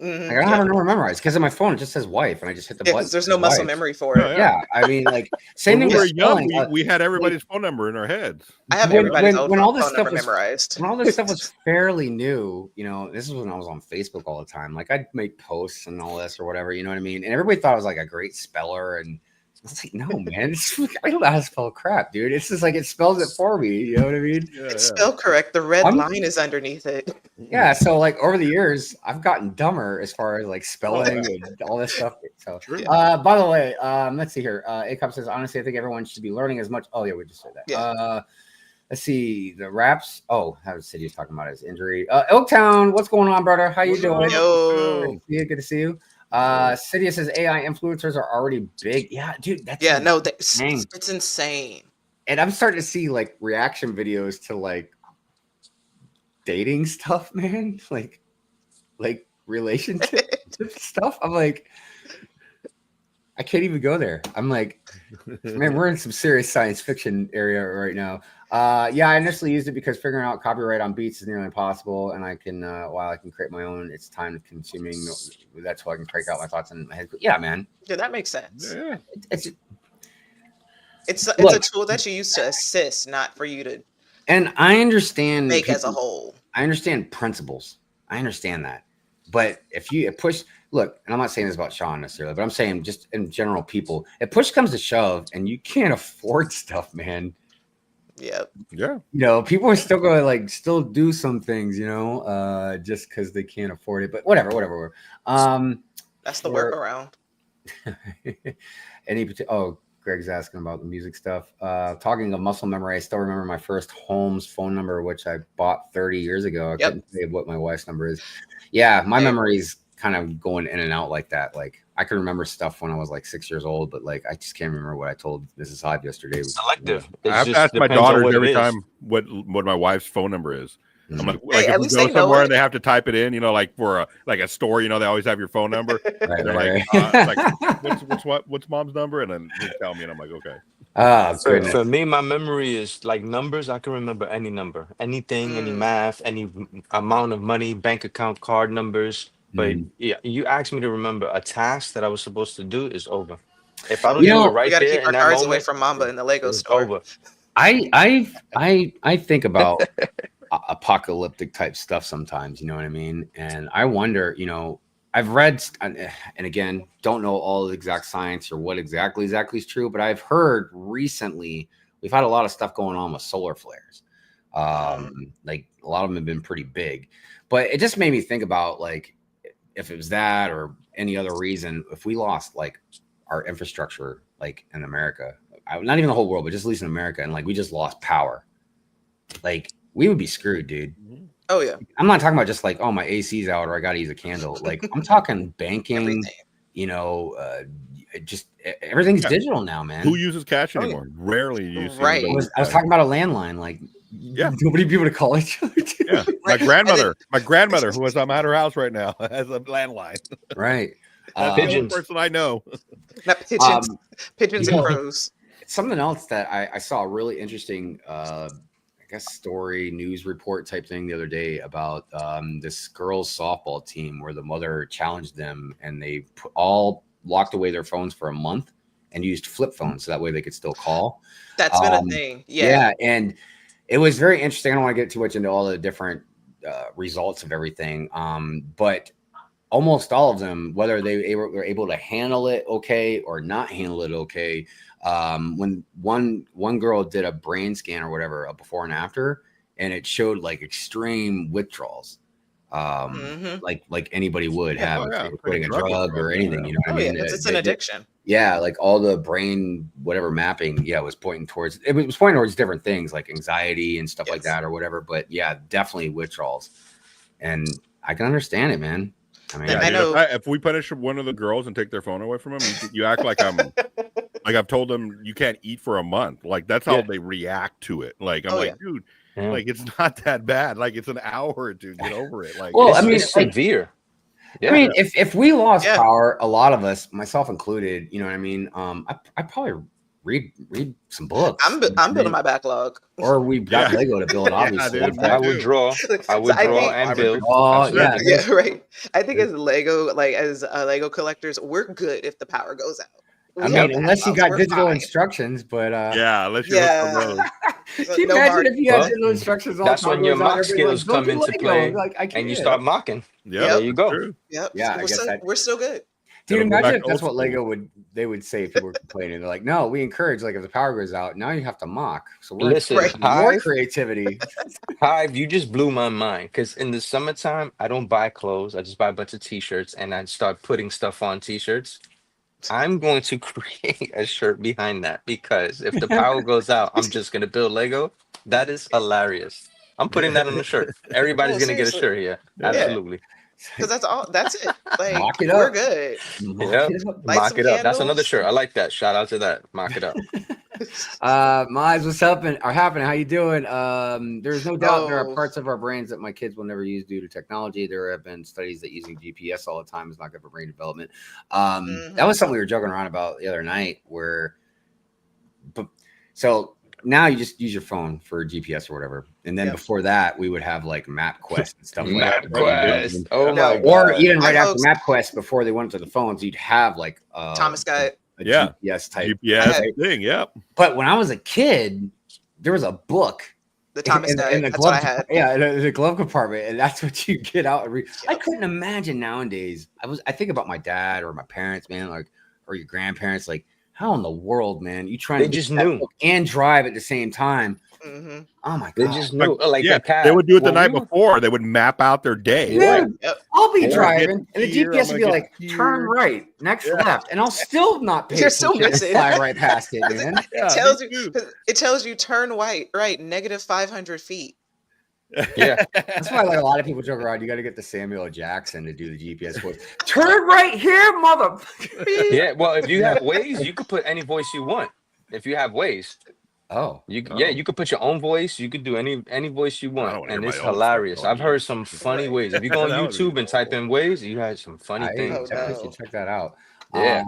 Like, I don't have her number memorized because on my phone it just says wife, and I just hit the button. There's no muscle memory for it. Yeah, I mean, like same thing. When we were young, we had everybody's phone number in our heads. I have everybody's when all this phone stuff number was memorized. When all this stuff was fairly new, this is when I was on Facebook all the time. Like I'd make posts and all this or whatever, you know what I mean? And everybody thought I was like a great speller, and I was like, no, man, I don't know how to spell crap, dude. It's just like it spells it for me. You know what I mean? It's spelled correct. The red line is underneath it. Yeah. So like over the years, I've gotten dumber as far as like spelling and all this stuff. So, by the way, let's see here. Acop says, honestly, I think everyone should be learning as much. Oh yeah, we just said that. Yeah. Let's see the raps. Oh, how the city is talking about his injury. Oaktown, what's going on, brother? How you doing? Yo. Good to see you. Cydia says AI influencers are already big. Yeah, dude. It's insane. And I'm starting to see like reaction videos to like dating stuff, man. Like relationship stuff. I'm like, I can't even go there. I'm like, man, we're in some serious science fiction area right now. I initially used it because figuring out copyright on beats is nearly impossible, and I can while I can create my own, it's time consuming. That's why I can break out my thoughts in my head. Yeah, man. Yeah, that makes sense. Yeah. It's a tool that you use to assist, not for you to. And I understand make as a whole. I understand principles. I understand that, but if you push. Look, and I'm not saying this about Sean necessarily, but I'm saying just in general, people, if push comes to shove and you can't afford stuff, man. Yep. Yeah. People are still going to like still do some things, just because they can't afford it. But whatever. That's the workaround. Greg's asking about the music stuff. Talking of muscle memory, I still remember my first Holmes phone number, which I bought 30 years ago. I couldn't say what my wife's number is. Yeah, my memory's kind of going in and out like that. Like I can remember stuff when I was like 6 years old, but like I just can't remember what I told Mrs. Hive yesterday. Selective. I have to ask my daughters every time what my wife's phone number is. I'm like Hey, if we go somewhere and they have to type it in, like for a store, they always have your phone number. Right, they're like, what's mom's number? And then they tell me, and I'm like, okay. For me, my memory is like numbers. I can remember any number, anything, any math, any amount of money, bank account, card numbers. But yeah, you asked me to remember a task that I was supposed to do is over. If I don't do it right you gotta there keep our in that cards moment, away from Mamba in the Lego store. Over. I think about apocalyptic type stuff sometimes, you know what I mean? And I wonder, I've read, and again, don't know all the exact science or what exactly is true, but I've heard recently we've had a lot of stuff going on with solar flares. Like a lot of them have been pretty big, but it just made me think about like if it was that or any other reason, if we lost like our infrastructure, like in America, not even the whole world, but just at least in America, and like we just lost power, like we would be screwed, dude. Oh yeah. I'm not talking about just like, oh, my AC's out or I got to use a candle. Like I'm talking banking, just everything's digital now, man. Who uses cash anymore? Rarely use. Right. I was talking about a landline. Like, nobody be able to call each other. Yeah. My grandmother, who is at her house right now, has a landline. Right. That's the only person I know. Not pigeons and crows. Something else that I saw a really interesting, story news report type thing the other day about this girls softball team where the mother challenged them and they all locked away their phones for a month and used flip phones so that way they could still call. That's been a thing. Yeah. And it was very interesting. I don't want to get too much into all the different results of everything. But almost all of them, whether they were able to handle it okay or not handle it okay, when one girl did a brain scan or whatever, a before and after, and it showed like extreme withdrawals, like anybody would have if they were putting a drug or anything. You know what I mean? It's an addiction. Yeah, like all the brain whatever mapping, was pointing towards different things like anxiety and stuff like that or whatever. But yeah, definitely withdrawals, and I can understand it, man. I mean, I know if we punish one of the girls and take their phone away from them, you act like I'm like I've told them you can't eat for a month. Like that's how they react to it. Like I'm dude, like it's not that bad. Like it's an hour or two. Get over it. Like well, I mean, it's severe. Yeah. I mean, if we lost power, a lot of us, myself included, you know what I mean? I probably read some books. I'm building my backlog. Or we've got Lego to build, obviously. I would draw and build. Oh, yeah, right. I think as Lego collectors, we're good if the power goes out. I mean, unless you got digital instructions, but unless you look for those. Can you imagine if you had digital instructions? That's when your mock skills come into play, and you start mocking. Yeah, there you go. True. Yep. Yeah, we're still good. Dude, imagine if that's what Lego would say if people were complaining. They're like, no, we encourage, like, if the power goes out, now you have to mock. So we're more creativity. Hive, you just blew my mind. Because in the summertime, I don't buy clothes. I just buy a bunch of t-shirts and I start putting stuff on t-shirts. I'm going to create a shirt behind that because if the power goes out, I'm just going to build Lego. That is hilarious. I'm putting that on the shirt. Everybody's going to get a shirt here. Absolutely. Because that's it. Like, mock it we're up. good. Yep. Mock it up. That's another shirt. I like that. Shout out to that. Mock it up. Miles, what's happening? How you doing? There's no doubt there are parts of our brains that my kids will never use due to technology. There have been studies that using GPS all the time is not good for brain development. That was something we were joking around about the other night so now you just use your phone for GPS or whatever. And then before that, we would have like MapQuest and stuff like that. MapQuest. Oh my God. Or even right after MapQuest, before they went to the phones, you'd have like Thomas Guide. GPS type thing. Yep. But when I was a kid, there was a book. The Thomas Guide. That's glove, what I had. Yeah, in the glove compartment, and that's what you get out and read. Yep. I couldn't imagine nowadays. I think about my dad or my parents, man, like, or your grandparents, like, how in the world, man, you trying to just knew and drive at the same time? Mm-hmm. Oh my God! They just knew. Like they would do it the night before. They would map out their day. Dude, I'll be driving, and the GPS would be like, turn right, next left, and I'll still not pay attention and fly right past it, man. It tells you turn right, -500 feet. Yeah, that's why like a lot of people joke around. You got to get the Samuel L. Jackson to do the GPS voice. Turn right here, motherfucker. Yeah, well, if you have Waze, you could put any voice you want. If you have Waze, Oh, yeah, you could put your own voice. You could do any voice you want, and it's hilarious. I've heard some funny ways. If you go on YouTube and type in ways, you had some funny things. I should check that out. Yeah.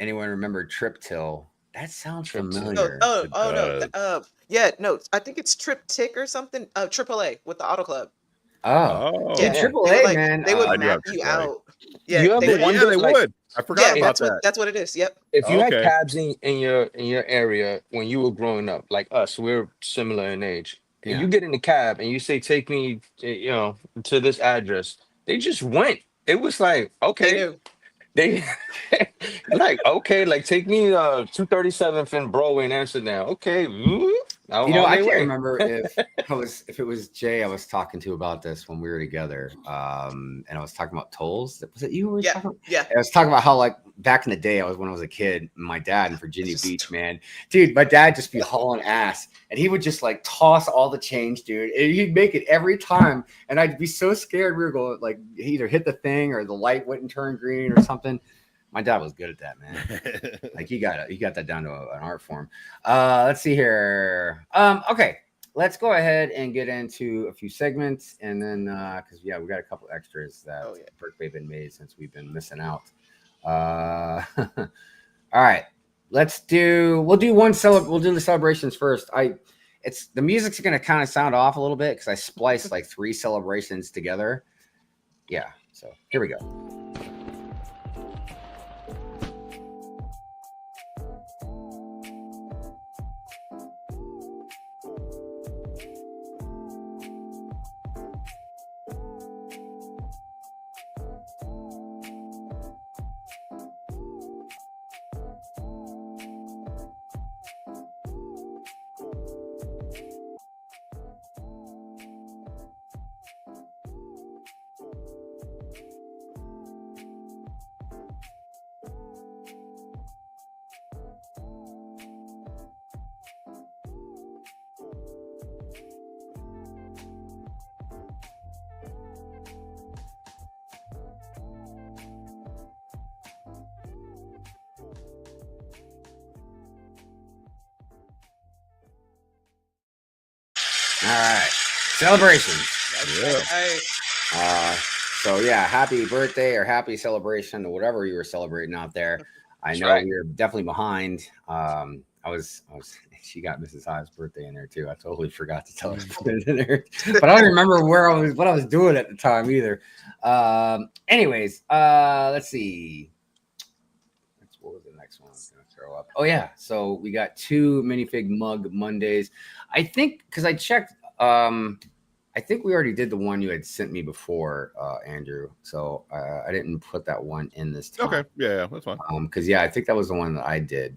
Anyone remember Trip Till? That sounds familiar. No. Yeah, no. I think it's Trip Tick or something. AAA with the Auto Club. Oh, yeah, AAA, man. They would map you out. Yeah, they would. I forgot about that. That's what it is. Yep. If you had cabs in your area when you were growing up, like us, we're similar in age. And you get in the cab and you say, "Take me, to this address." They just went. It was like, okay. They like, okay, like take me 237th and Broadway in Amsterdam. Okay. I can't remember if it was Jay I was talking to about this when we were together. And I was talking about tolls. Was it you who were talking about? Yeah. I was talking about how, like, back in the day, when I was a kid, my dad in Virginia Beach, man. Dude, my dad just be hauling ass. And he would just like toss all the change, dude. And he'd make it every time. And I'd be so scared we were going, like, he either hit the thing or the light wouldn't turn green or something. My dad was good at that, man. Like, he got that down to an art form. Let's see here. Okay, let's go ahead and get into a few segments, and then because we got a couple extras that BrickBabe made since we've been missing out. All right, we'll do the celebrations first. The music's gonna kind of sound off a little bit because I spliced like 3 celebrations together. Yeah, so here we go. All right, celebrations. So happy birthday or happy celebration or whatever you were celebrating out there. I know we were definitely behind. She got Mrs. Hive's birthday in there too. I totally forgot to tell her to put it in there, but I don't remember what I was doing at the time either. Anyways, let's see. What was the next one I was going to throw up? Oh yeah, so we got 2 minifig mug Mondays. I think because I checked. I think we already did the one you had sent me before, Andrew. So I didn't put that one in this time. Okay, yeah, that's fine. Because I think that was the one that I did.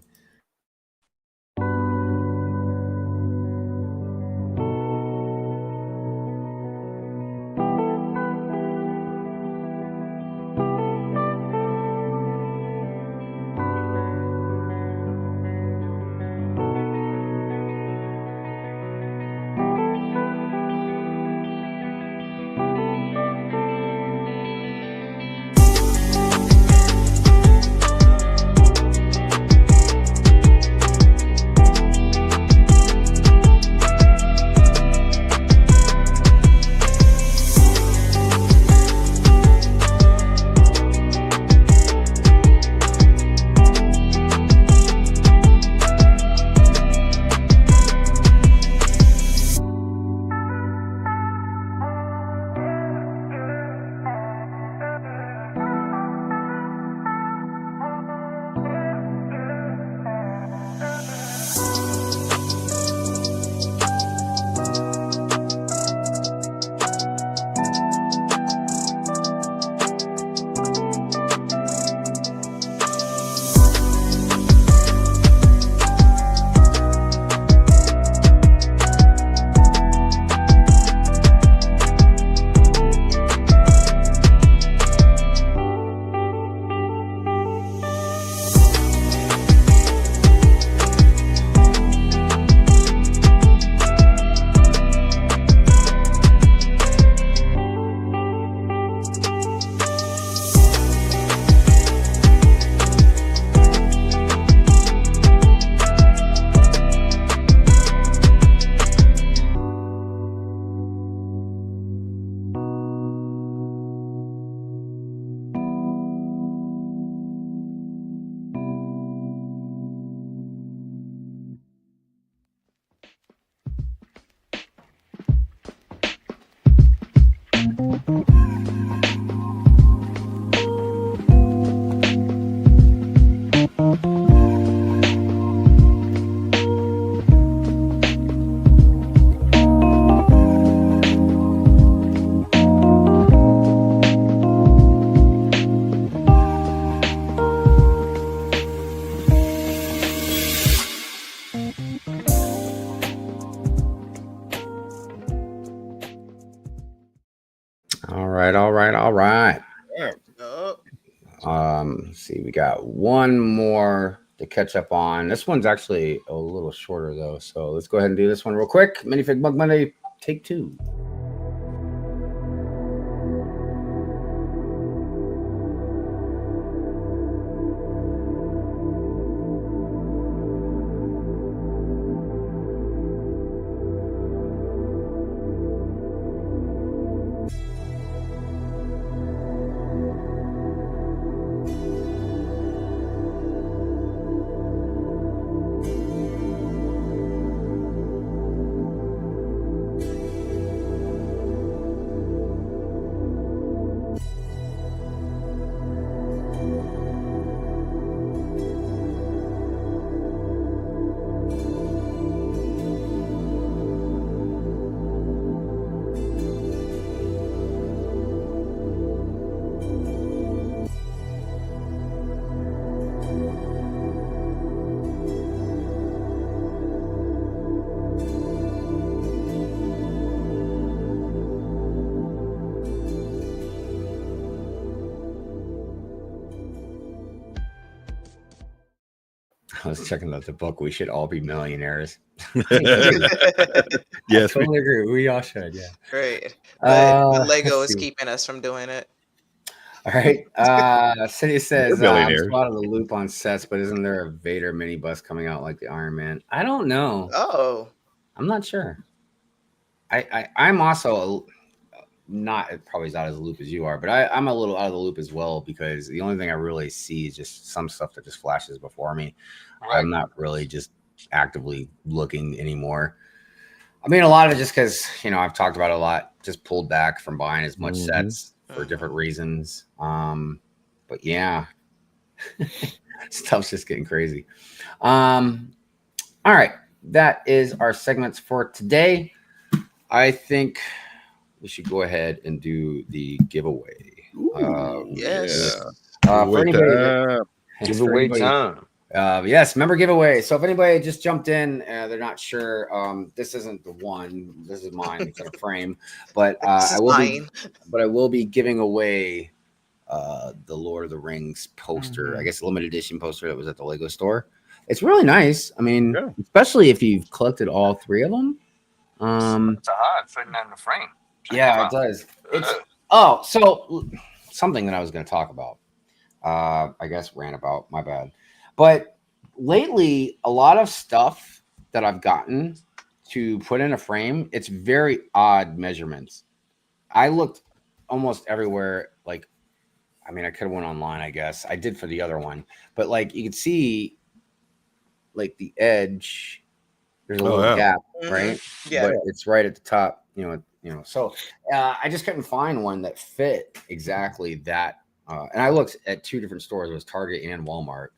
We got one more to catch up on. This one's actually a little shorter though, so let's go ahead and do this one real quick. Minifig Bug Monday, take 2. I was checking out the book. We should all be millionaires. Yes, I totally agree. We all should. Yeah. Right. But Lego is keeping us from doing it. All right. City says I'm still out of the loop on sets, but isn't there a Vader mini bus coming out like the Iron Man? I don't know. Oh, I'm not sure. I'm also not probably as out of the loop as you are, but I'm a little out of the loop as well, because the only thing I really see is just some stuff that just flashes before me. Right. I'm not really just actively looking anymore. I mean, a lot of it just because, you know, I've talked about it a lot, just pulled back from buying as much sets for different reasons. But yeah, stuff's just getting crazy. All right. That is our segments for today. I think we should go ahead and do the giveaway. Yes. For anybody, giveaway time. Yes, member giveaway. So if anybody just jumped in, they're not sure. This isn't the one. This is mine. It's in a frame, but I will be giving away the Lord of the Rings poster. I guess a limited edition poster that was at the Lego store. It's really nice. I mean, especially if you've collected all 3 of them. It's a hard fitting in the frame. Yeah, it does. It's so something that I was going to talk about. I guess ran about. My bad. But lately, a lot of stuff that I've gotten to put in a frame, it's very odd measurements. I looked almost everywhere. Like, I mean, I could have went online, I guess. I did for the other one. But, like, you could see, like, the edge. There's a little gap, right? Yeah. But it's right at the top, you know. So I just couldn't find one that fit exactly that. And I looked at 2 different stores. It was Target and Walmart.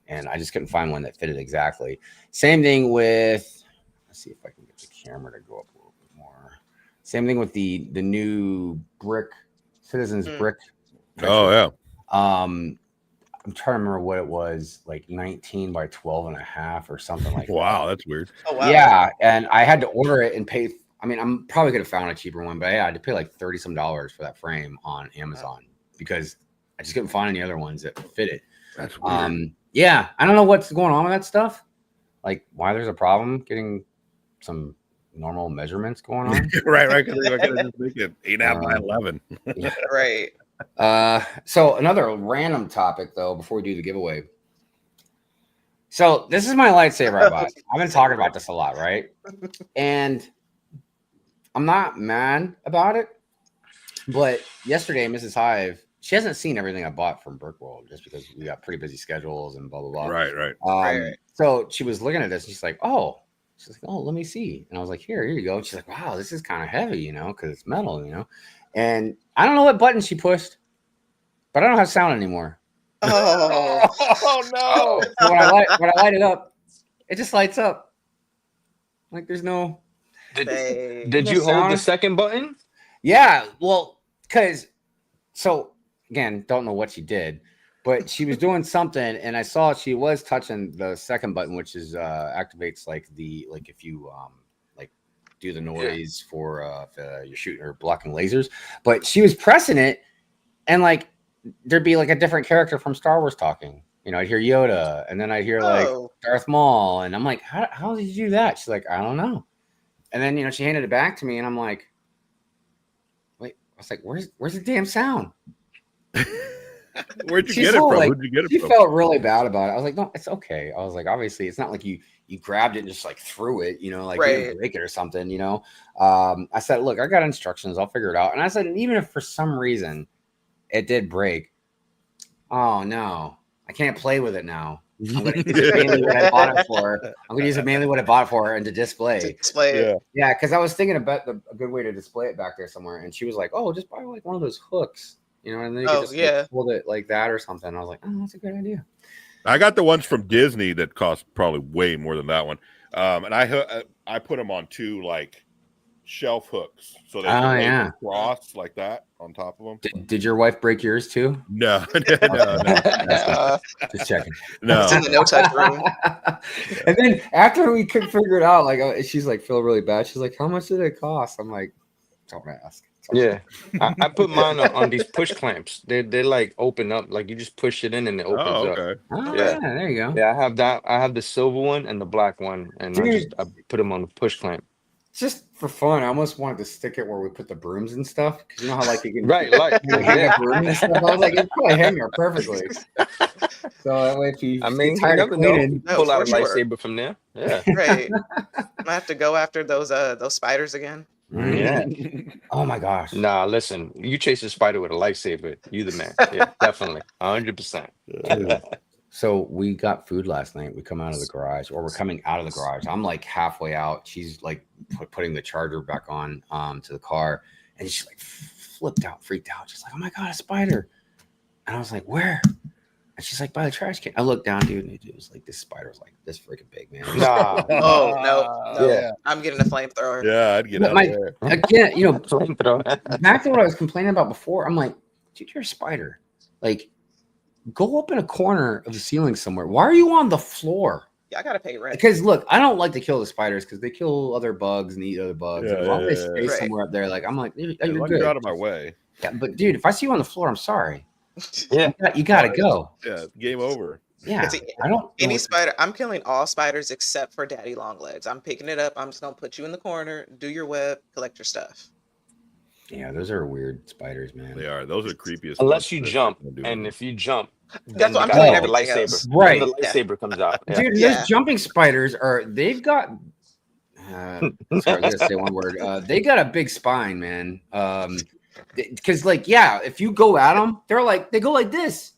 And I just couldn't find one that fitted exactly. Same thing with, let's see if I can get the camera to go up a little bit more. Same thing with the new brick, Citizens Brick. Oh, yeah. I'm trying to remember what it was, like 19 by 12 and a half or something like that. Wow, that's weird. Oh, wow. Yeah, and I had to order it and pay. I mean, I'm probably could have found a cheaper one, but I had to pay like $30-some for that frame on Amazon because I just couldn't find any other ones that fit it. That's weird. Yeah, I don't know what's going on with that stuff. Like, why there's a problem getting some normal measurements going on. right. Because they're going to just make it 8.5 by 11. Yeah. Right. So another random topic, though, before we do the giveaway. So this is my lightsaber I bought. I've been talking about this a lot, right? And I'm not mad about it. But yesterday, Mrs. Hive, she hasn't seen everything I bought from Brick World just because we got pretty busy schedules and blah, blah, blah. Right. So she was looking at this and she's like, oh, let me see. And I was like, here you go. And she's like, wow, this is kind of heavy, you know, because it's metal, you know. And I don't know what button she pushed, but I don't have sound anymore. Oh no. So when I light it up, it just lights up. Like there's no. Did you hold the second button? Yeah. Well, so again, don't know what she did, but she was doing something, and I saw she was touching the second button, which is activates like if you like do the noise for if you're shooting or blocking lasers. But she was pressing it, and like there'd be like a different character from Star Wars talking, You know, I'd hear Yoda, and then I'd hear like Darth Maul, and I'm like, how did you do that? She's like, I don't know. And then, you know, she handed it back to me, and I'm like, wait, I was like, where's the damn sound? Where'd you get it from? Like, Who'd you get it she from? felt really bad about it. I was like, no, it's okay. I was like, obviously, it's not like you grabbed it and just like threw it, you know, like you didn't break it or something, you know. I said, look, I got instructions. I'll figure it out. And I said, and even if for some reason it did break, oh no, I can't play with it now. I'm going to use it mainly what I bought it for. I'm going to use it mainly what I bought it for and to display it. Yeah, because I was thinking about a good way to display it back there somewhere. And she was like, oh, just buy like one of those hooks. You know, and then you could just like, hold it like that or something. I was like, oh, that's a good idea. I got the ones from Disney that cost probably way more than that one. And I put them on 2 like shelf hooks. So they can cross like that on top of them. Did your wife break yours too? No. Just checking. No. It's in the no touch room. And then after we couldn't figure it out, like she's like, feel really bad. She's like, how much did it cost? I'm like, don't ask. Yeah, I put mine on these push clamps. They like open up, like you just push it in and it opens up. Oh, yeah, there you go. Yeah, I have that. I have the silver one and the black one, and I put them on the push clamp. Just for fun, I almost wanted to stick it where we put the brooms and stuff, because you know how like you can like hang a broom and stuff. I was like, it's probably hang there perfectly. So that way, if you tired of cleaning, pull out a lightsaber from there. Yeah, right. I have to go after those spiders again. Yeah. Oh my gosh. Nah, listen. You chase a spider with a lightsaber, you the man. Yeah, definitely, 100%. So we got food last night. We come out of the garage, or we're coming out of the garage. I'm like halfway out. She's like putting the charger back on to the car, and she's like freaked out. She's like, "Oh my god, a spider!" And I was like, "Where?" And she's like, "By the trash can." I looked down, dude, and it was like this spider was like this freaking big, man. Nah. Oh no. Yeah. I'm getting a flamethrower. Yeah, I'd get out there. Again, you know, back to what I was complaining about before. I'm like, dude, you're a spider. Like, go up in a corner of the ceiling somewhere. Why are you on the floor? Yeah, I gotta pay rent. Because look, I don't like to kill the spiders because they kill other bugs and eat other bugs. As long as they stay somewhere up there, like I'm like, you're good. Out of my way. Yeah, but dude, if I see you on the floor, I'm sorry. Yeah, you gotta go. Yeah, game over. Yeah, I don't. Any spider. I'm killing all spiders except for daddy long legs. I'm picking it up. I'm just gonna put you in the corner, do your web, collect your stuff. Yeah, those are weird spiders, man. They are. Those are creepiest. Unless you jump, and if you jump, that's what I'm killing. The lightsaber, right? The lightsaber comes out. Yeah. Dude, those jumping spiders they've got. Sorry, I gotta say one word. They got a big spine, man. Because if you go at them, they go like this.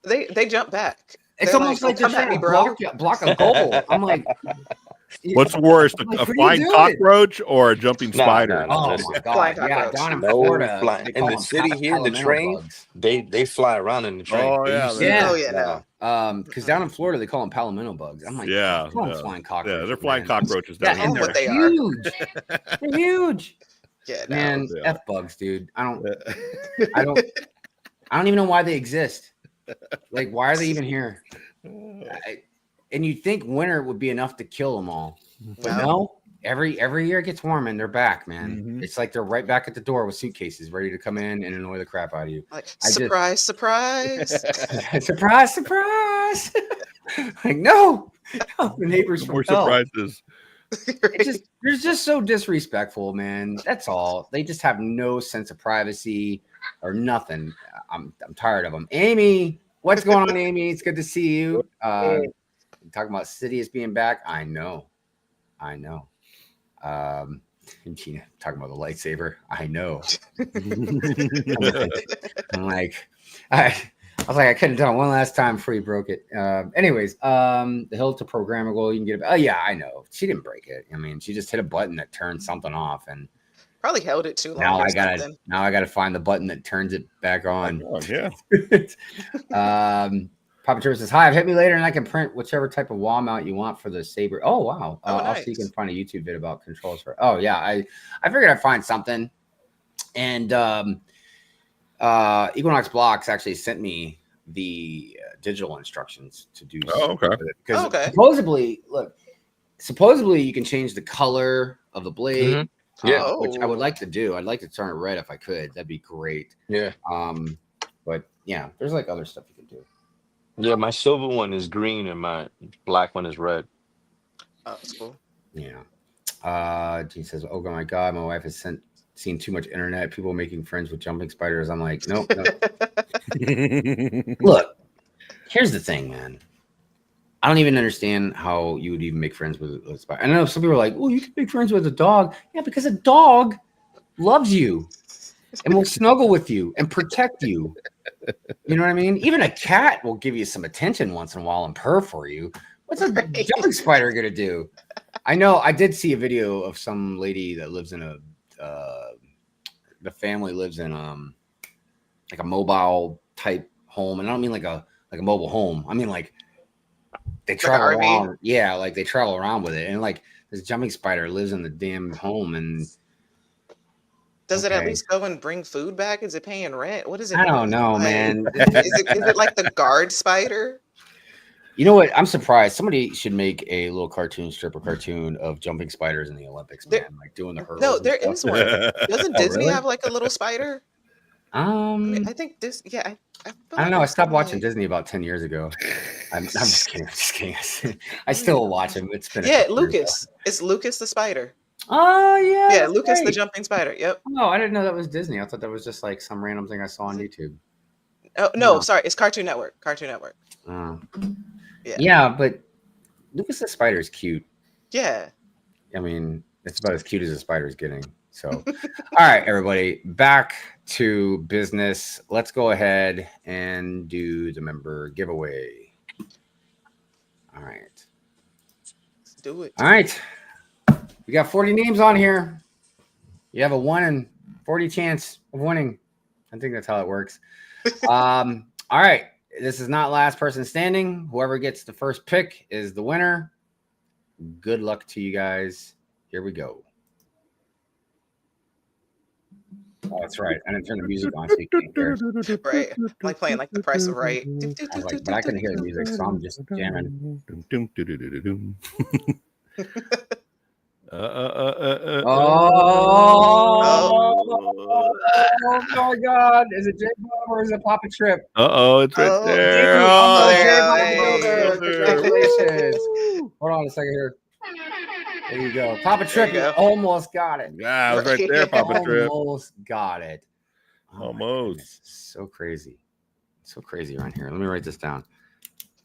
They jump back. It's almost like they're trying to block a goal. I'm like, what's worse, a flying cockroach or a jumping spider? Oh my god! Yeah, down in Florida, in the city here, the train, they fly around in the train. Oh yeah. Because down in Florida they call them palomino bugs. I'm like, flying cockroaches. Yeah, they're flying cockroaches down here. What they are huge. They're huge. Yeah, man, F bugs, dude. I don't even know why they exist. Like, why are they even here? And you'd think winter would be enough to kill them all, but no. Every year it gets warm and they're back, man. Mm-hmm. It's like they're right back at the door with suitcases, ready to come in and annoy the crap out of you. Like, surprise! surprise! Like, no, the neighbors from more surprises. They're just so disrespectful, man. That's all. They just have no sense of privacy or nothing. I'm tired of them. Amy, what's going on, Amy? It's good to see you. Talking about Sidious being back. I know. And Gina talking about the lightsaber. I know. I'm like, I was like, I could have done it one last time before you broke it. Anyways, the hill to programmable, you can get it. Oh yeah, I know. She didn't break it. I mean, she just hit a button that turned something off, and probably held it too long. Now I gotta find the button that turns it back on. Yeah. Papa Turbo says, "Hi, hit me later, and I can print whichever type of wall mount you want for the saber." Oh wow! Nice. I'll see you can find a YouTube vid about controls for. Oh yeah, I figured I'd find something, and Equinox Blocks actually sent me the digital instructions to do. Oh, okay. Because supposedly you can change the color of the blade. Mm-hmm. Yeah, which I would like to do. I'd like to turn it red if I could. That'd be great. Yeah. But yeah, there's like other stuff you can do. Yeah, my silver one is green and my black one is red. Oh, that's cool. Yeah. He says, "Oh my God, my wife has seen too much internet. People making friends with jumping spiders." I'm like, nope. Look, here's the thing, man. I don't even understand how you would even make friends with a spider. I know some people are like, "Oh, you can make friends with a dog." Yeah, because a dog loves you and will snuggle with you and protect you. You know what I mean? Even a cat will give you some attention once in a while and purr for you. What's a jumping spider gonna do? I know. I did see a video of some lady that lives in the family lives in like a mobile type home, and I don't mean like a mobile home. I mean like they travel around. Yeah, like they travel around with it, and like this jumping spider lives in the damn home. And does it at least go and bring food back? Is it paying rent? What is it? I don't know, man. Is it like the guard spider? You know what? I'm surprised. Somebody should make a little cartoon of jumping spiders in the Olympics, man. Like doing the hurdles. No, there is one. Doesn't Disney have like a little spider? I mean, I think this. Yeah, I don't know. I stopped watching Disney about 10 years ago. I'm just kidding. I'm just kidding. I still watch him. It's been Lucas. It's Lucas the spider. Oh yeah. Yeah, Lucas the jumping spider. Yep. Oh, I didn't know that was Disney. I thought that was just like some random thing I saw on YouTube. Oh no, sorry, it's Cartoon Network. Cartoon Network. Yeah, but Lucas the spider is cute. Yeah. I mean, it's about as cute as a spider is getting. So, all right, everybody, back to business. Let's go ahead and do the member giveaway. All right. Let's do it. All right. We got 40 names on here. You have a 1 in 40 chance of winning. I think that's how it works. All right. This is not last person standing. Whoever gets the first pick is the winner. Good luck to you guys. Here we go. Oh, that's right. I didn't turn the music on. So you can't hear. Right. Like playing like The Price of Right. I was like, but I can hear the music, so I'm just jamming. Oh my God. Is it J-Bob or is it Papa Trip? It's right there. J-Bob, congratulations. Hold on a second here. There you go. Papa Trip, you almost got it. Yeah, I was right there, Papa Trip. Almost got it. Almost. So crazy. So crazy around here. Let me write this down.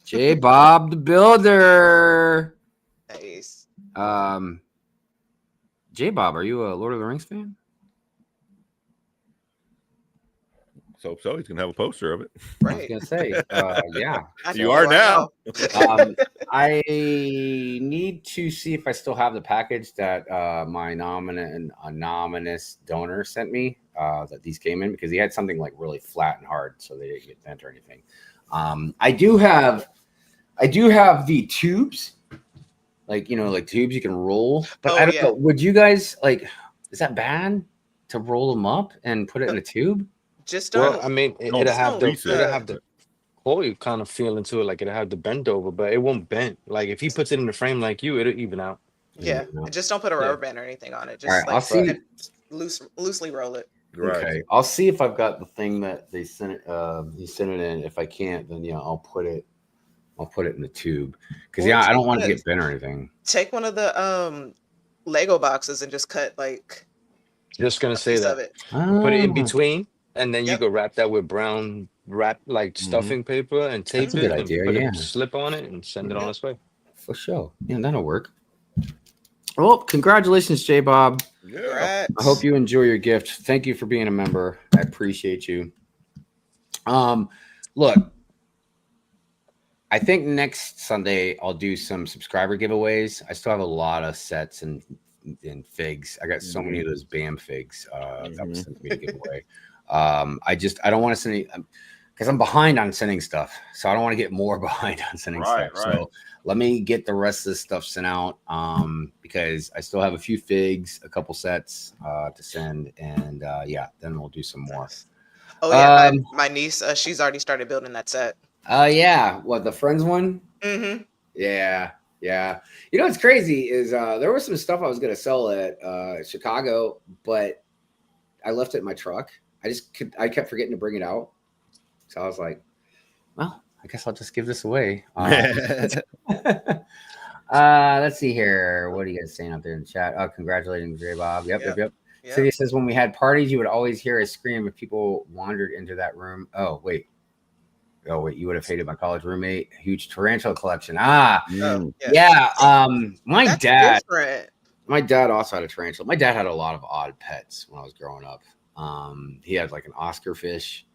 J-Bob the Builder. Nice. J-Bob, are you a Lord of the Rings fan? So he's gonna have a poster of it. Right. I was gonna say, yeah. You are now. I need to see if I still have the package that my anonymous donor sent me. That these came in because he had something like really flat and hard, so they didn't get bent or anything. I do have the tubes, like tubes you can roll. But I don't know. Would you guys like? Is that bad to roll them up and put it in a tube? Just don't. Well, I mean, it'll have the coil kind of feel into it, like it'll have the bend over, but it won't bend. Like if he puts it in the frame like you, it'll even out. Yeah, just don't put a rubber band or anything on it. Just right, like I'll see. Loosely roll it. Right. Okay, I'll see if I've got the thing that they sent it. He sent it in. If I can't, then I'll put it in the tube because I don't want to get bent or anything. Take one of the Lego boxes and just cut like. Just gonna say that. Put it in between. And then you go wrap that with brown stuffing paper and tape That's a good it idea, and put a slip on it and send it on its way. For sure. Yeah, that'll work. Well, congratulations, J-Bob. Yeah. I hope you enjoy your gift. Thank you for being a member. I appreciate you. Look, I think next Sunday I'll do some subscriber giveaways. I still have a lot of sets and figs. I got so many of those BAM figs that was sent to me to give away. I don't want to send any because I'm behind on sending stuff, so I don't want to get more behind on sending stuff. Right. So let me get the rest of this stuff sent out because I still have a few figs, a couple sets to send, and then we'll do some more. Oh yeah, my niece, she's already started building that set. Yeah, what, the Friends one? Mm-hmm. Yeah. You know what's crazy is there was some stuff I was gonna sell at Chicago, but I left it in my truck. I kept forgetting to bring it out. So I was like, well, I guess I'll just give this away. Let's see here. What are you guys saying out there in the chat? Oh, congratulating Dre Bob. Yep. City says when we had parties, you would always hear a scream if people wandered into that room. Oh wait, you would have hated my college roommate. Huge tarantula collection. My That's dad. Different. My dad also had a tarantula. My dad had a lot of odd pets when I was growing up. He had like an Oscar fish,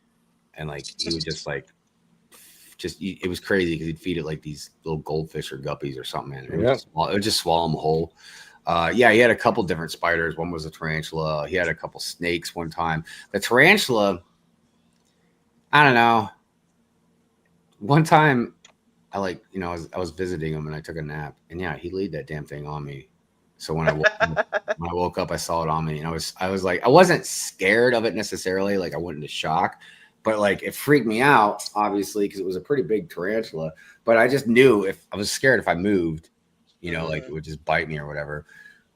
and like he would just it was crazy because he'd feed it like these little goldfish or guppies or something, and it would just swallow them whole. He had a couple different spiders. One was a tarantula. He had a couple snakes one time. The tarantula, I don't know. One time, I was visiting him and I took a nap, and he laid that damn thing on me. So when I woke up, I saw it on me, and I was like, I wasn't scared of it necessarily, like I went into shock, but like it freaked me out, obviously, because it was a pretty big tarantula. But I just knew if I was scared if I moved, like it would just bite me or whatever.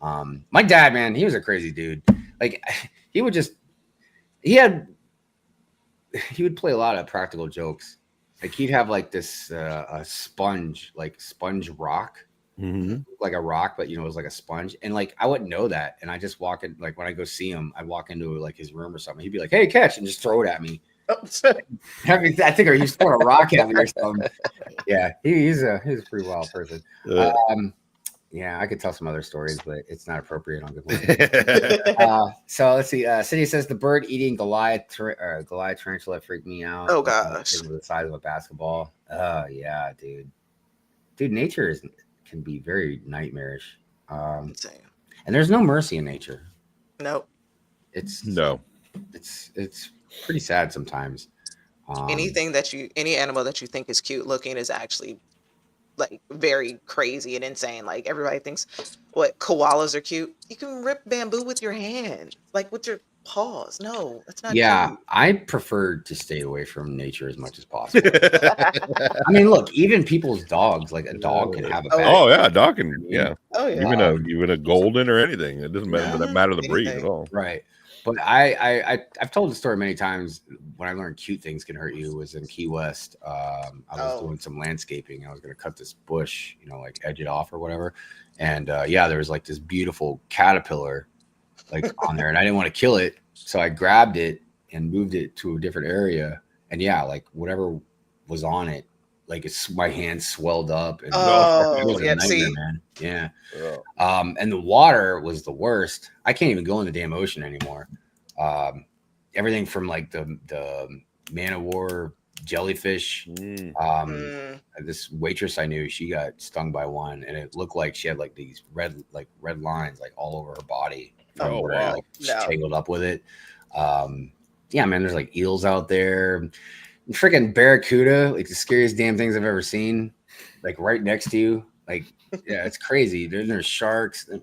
My dad, man, he was a crazy dude. Like he would play a lot of practical jokes. Like he'd have like this a sponge rock, like a rock, but it was like a sponge. And like I wouldn't know that. And I just walk in, like when I go see him, I walk into like his room or something. He'd be like, "Hey, catch," and just throw it at me. I think he's throwing a rock at me or something. Yeah, he's a pretty wild person. I could tell some other stories, but it's not appropriate on Good Morning. So let's see. City says the bird eating Goliath tarantula freaked me out. Oh gosh, it was the size of a basketball. Yeah, dude. Nature can be very nightmarish. Insane. And there's no mercy in nature. Nope. It's pretty sad sometimes. Any animal that you think is cute looking is actually like very crazy and insane. Like everybody thinks koalas are cute. You can rip bamboo with your hand, like with your paws. No, that's not cute. I prefer to stay away from nature as much as possible. I mean, look, even people's dogs, like a dog can have a bad a dog can even a golden or anything. It doesn't matter the breed at all. Right. But I've told the story many times. When I learned cute things can hurt you was in Key West. I was doing some landscaping. I was going to cut this bush, like edge it off or whatever. And there was like this beautiful caterpillar like on there, and I didn't want to kill it, so I grabbed it and moved it to a different area. And like whatever was on it, like my hand swelled up. And it was a nightmare, man. Yeah. And the water was the worst. I can't even go in the damn ocean anymore. Everything from like the man of war jellyfish. This waitress I knew, she got stung by one, and it looked like she had like these red lines like all over her body. Tangled up with it. Man, there's like eels out there. Freaking barracuda, like the scariest damn things I've ever seen, like right next to you. Like, it's crazy. There's sharks. And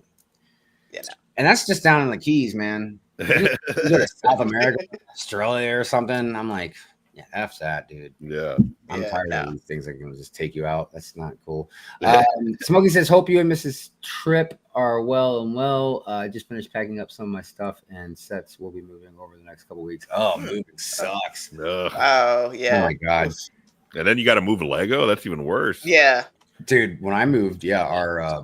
that's just down in the Keys, man. You go to South America, Australia or something. I'm like, F that, dude. Yeah. I'm tired of these things that can just take you out. That's not cool. Smokey says, hope you and Mrs. Tripp are well. I just finished packing up some of my stuff and sets. We'll be moving over the next couple weeks. Oh, moving sucks. Oh, yeah. Oh, my God. And then you got to move Lego. That's even worse. Yeah. Dude, when I moved, our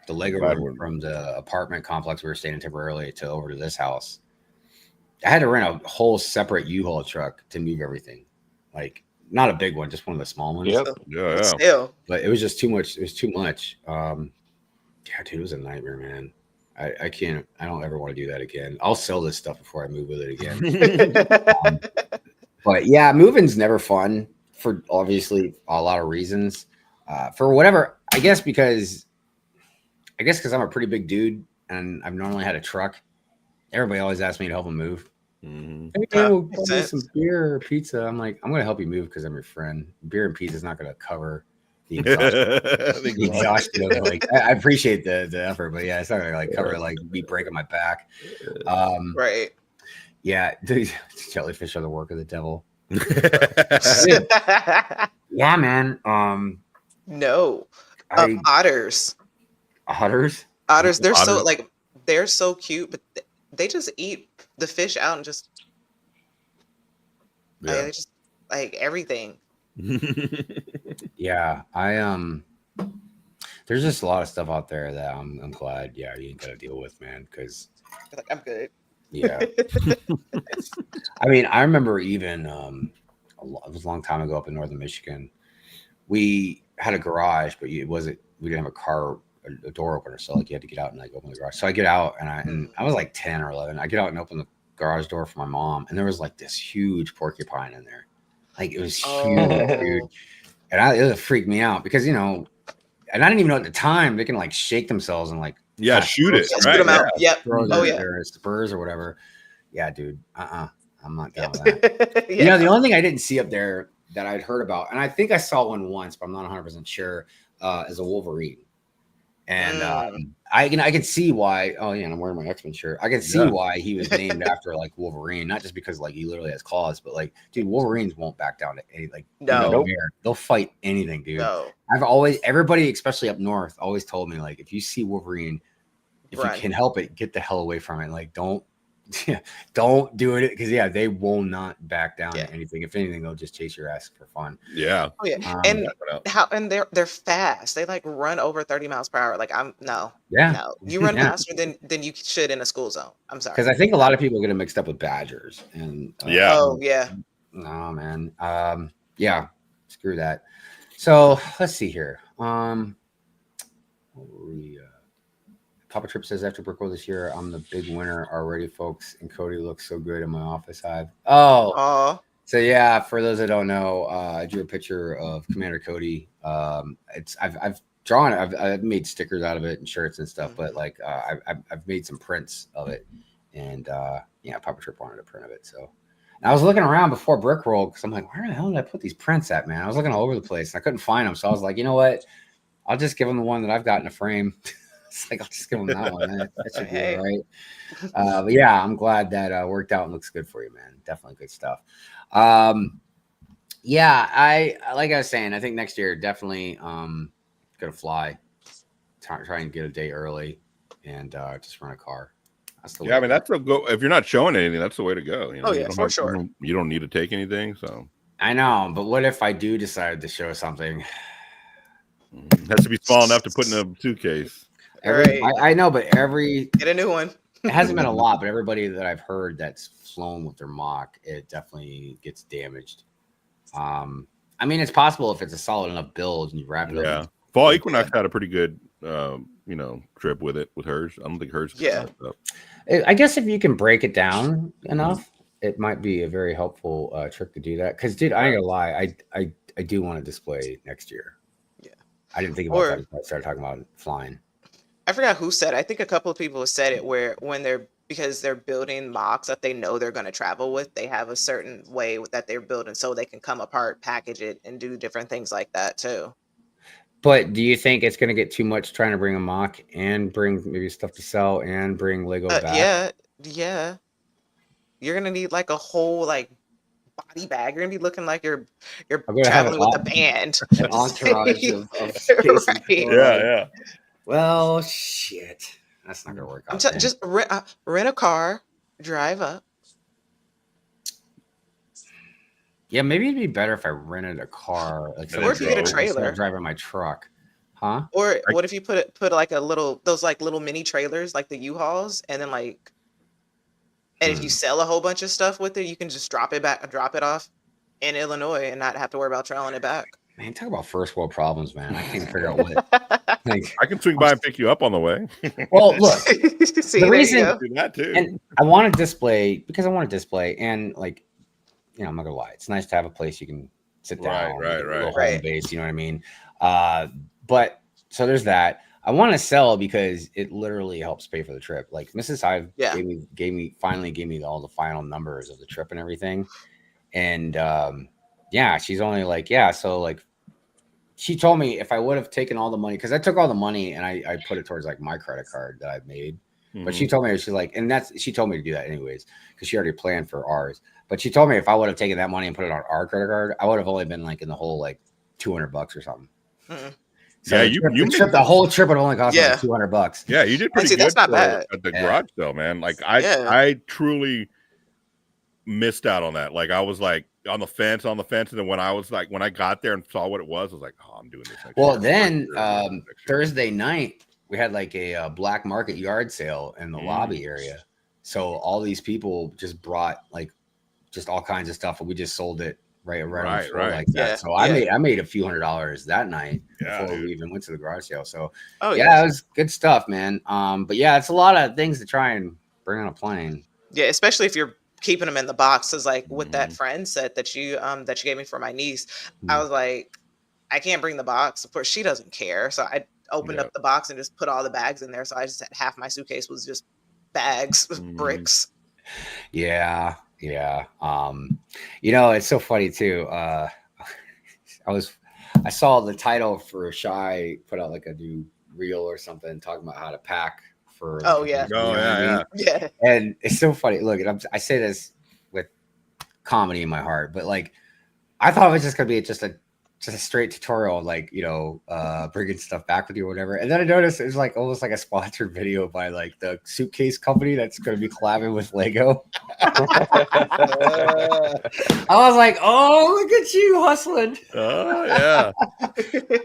the Lego room from the apartment complex we were staying in temporarily over to this house, I had to rent a whole separate U-Haul truck to move everything. Like, not a big one, just one of the small ones. Yep. Yeah. Still. But it was just too much. It was too much. Dude, it was a nightmare, man. I can't. I don't ever want to do that again. I'll sell this stuff before I move with it again. But yeah, moving's never fun for obviously a lot of reasons. For whatever, I guess because I'm a pretty big dude and I've normally had a truck. Everybody always asks me to help them move. Mm-hmm. Hey, we'll get some beer or pizza. I'm like, I'm going to help you move because I'm your friend. Beer and pizza is not going to cover the exhaustion of it. Like, I appreciate the effort, but yeah, it's not going to like cover like me breaking my back. Right. Yeah, jellyfish are the work of the devil. Yeah, man. No. Otters. Otters. They're so cute, but they just eat the fish out and just they just like everything. Yeah, there's just a lot of stuff out there that I'm glad, you ain't got to deal with, man. Because like, I'm good. Yeah, I mean, I remember even it was a long time ago up in northern Michigan. We had a garage, but we didn't have a door opener, so like you had to get out and like open the garage. So I get out and I was like 10 or 11. I get out and open the garage door for my mom, and there was like this huge porcupine in there. Like it was huge, dude. And it freaked me out because and I didn't even know at the time they can like shake themselves and like shoot it, right? Shoot them out. Yep. Throw their spurs or whatever. Yeah, dude. I'm not down with that. The only thing I didn't see up there that I'd heard about, and I think I saw one once, but I'm not 100% sure, is a Wolverine. And I can see why. Oh yeah, and I'm wearing my X-Men shirt. I can see why he was named after like Wolverine, not just because like he literally has claws, but like, dude, Wolverines won't back down to any they'll fight anything, dude. No. Everybody, especially up north, always told me like if you see Wolverine, if you can help it, get the hell away from it. Like don't do it because they will not back down to anything. If anything, they'll just chase your ass for fun. Yeah. Oh yeah. And they're fast. They like run over 30 miles per hour. Like no. You run faster than you should in a school zone. I'm sorry. Because I think a lot of people get it mixed up with badgers. And oh yeah. No man. Screw that. So let's see here. Papa Trip says after Brick World this year, I'm the big winner already, folks. And Cody looks so good in my office hive. So yeah, for those that don't know, I drew a picture of Commander Cody. I've drawn it. I've made stickers out of it and shirts and stuff, but like I've made some prints of it, and Papa Trip wanted a print of it. So and I was looking around before Brick World because I'm like, where the hell did I put these prints at, man? I was looking all over the place and I couldn't find them. So I was like, you know what? I'll just give them the one that I've got in a frame. It's like I'll just give them that one. That should be all right. But yeah, I'm glad that worked out and looks good for you, man. Definitely good stuff. I like I was saying, I think next year definitely gonna fly. Try and get a day early and just rent a car. That's the way. I mean that's go. If you're not showing anything, that's the way to go. For sure. You don't need to take anything. So I know, but what if I do decide to show something? It has to be small enough to put in a suitcase. I know, but get a new one. It hasn't been a lot, but everybody that I've heard that's flown with their mock, it definitely gets damaged. I mean, it's possible if it's a solid enough build and you wrap it up. Yeah, Fall Equinox had a pretty good, trip with hers. I don't think hers. Yeah. I guess if you can break it down enough, it might be a very helpful trick to do that. Because, dude, I ain't gonna lie, I do want to display next year. Yeah, I didn't think about that until I started talking about flying. I forgot who said it. I think a couple of people said it because they're building mocks that they know they're going to travel with. They have a certain way that they're building so they can come apart, package it, and do different things like that too. But do you think it's going to get too much trying to bring a mock and bring maybe stuff to sell and bring Lego back? Yeah. You're going to need like a whole like body bag. You're going to be looking like you're traveling with a band. An entourage of right. Yeah. Well, shit. That's not gonna work out. Just rent a car, drive up. Yeah, maybe it'd be better if I rented a car, or if you get a trailer, driving my truck, huh? Or what if you put like those little mini trailers, like the U-Hauls, and then like, and if you sell a whole bunch of stuff with it, you can just drop it off in Illinois and not have to worry about trailing it back. Man, talk about first world problems, man. I can't figure out what. I can swing by and pick you up on the way. Well, look, the reason do that too. And I want to display and like, I'm not gonna lie, it's nice to have a place you can sit down, right, home base, you know what I mean? But so there's that. I want to sell because it literally helps pay for the trip. Like Mrs. Hive finally gave me all the final numbers of the trip and everything, and she's only like, so like, she told me if I would have taken all the money, because I took all the money and I put it towards like my credit card that I've made. But she told me, she's like, she told me to do that anyways, because she already planned for ours. But she told me if I would have taken that money and put it on our credit card, I would have only been like in the whole like $200 or something. So the whole trip would only cost like $200. Yeah, you did pretty good. That's not bad at the garage though, man. Like I truly missed out on that. Like I was like, on the fence, and then when I got there and saw what it was, I was like, oh, I'm doing this next well, year. then Thursday night we had like a black market yard sale in the lobby area. So all these people just brought like just all kinds of stuff, and we just sold it right on the floor like that. Yeah, so I made a few $100s that night before we even went to the garage sale. So it was good stuff, man. But yeah, it's a lot of things to try and bring on a plane. Yeah, especially if you're keeping them in the boxes, like with that friend set that you gave me for my niece. I was like, I can't bring the box. Of course, she doesn't care. So I opened up the box and just put all the bags in there. So I just had half my suitcase was just bags with bricks. Yeah. Yeah. You know, it's so funny too. I saw the title for Shy put out like a new reel or something talking about how to pack for yeah. And it's so funny. Look, I say this with comedy in my heart, but like I thought it was just gonna be just a straight tutorial, like, you know, bringing stuff back with you or whatever. And then I noticed it was like almost like a sponsored video by like the suitcase company that's going to be collabing with Lego. I was like, oh, look at you hustling. Oh, yeah.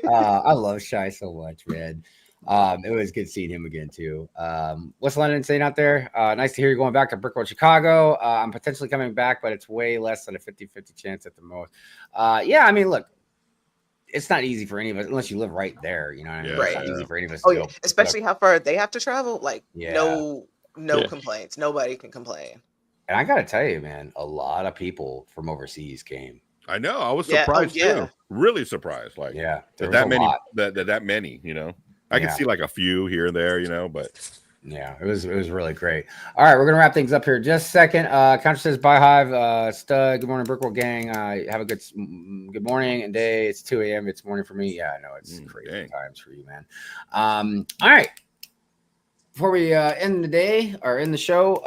I love Shy so much, man. It was good seeing him again too. What's London saying out there? Nice to hear you going back to Brick World Chicago. I'm potentially coming back, but it's way less than a 50-50 chance at the most. Yeah, I mean, look, it's not easy for any of us unless you live right there. You know what I mean? Right. It's not easy for any of us to go. Especially how far they have to travel. Like, no complaints. Nobody can complain. And I got to tell you, man, a lot of people from overseas came. I know. I was surprised too. Really surprised. Like, that many, you know. I can see like a few here and there, you know, but yeah, it was really great. All right, we're gonna wrap things up here just a second. Counter says bye hive, stud. Good morning, Brickworld gang. Have a good morning and day. It's 2 a.m. It's morning for me. Yeah, I know it's crazy times for you, man. All right. Before we end the day or end the show,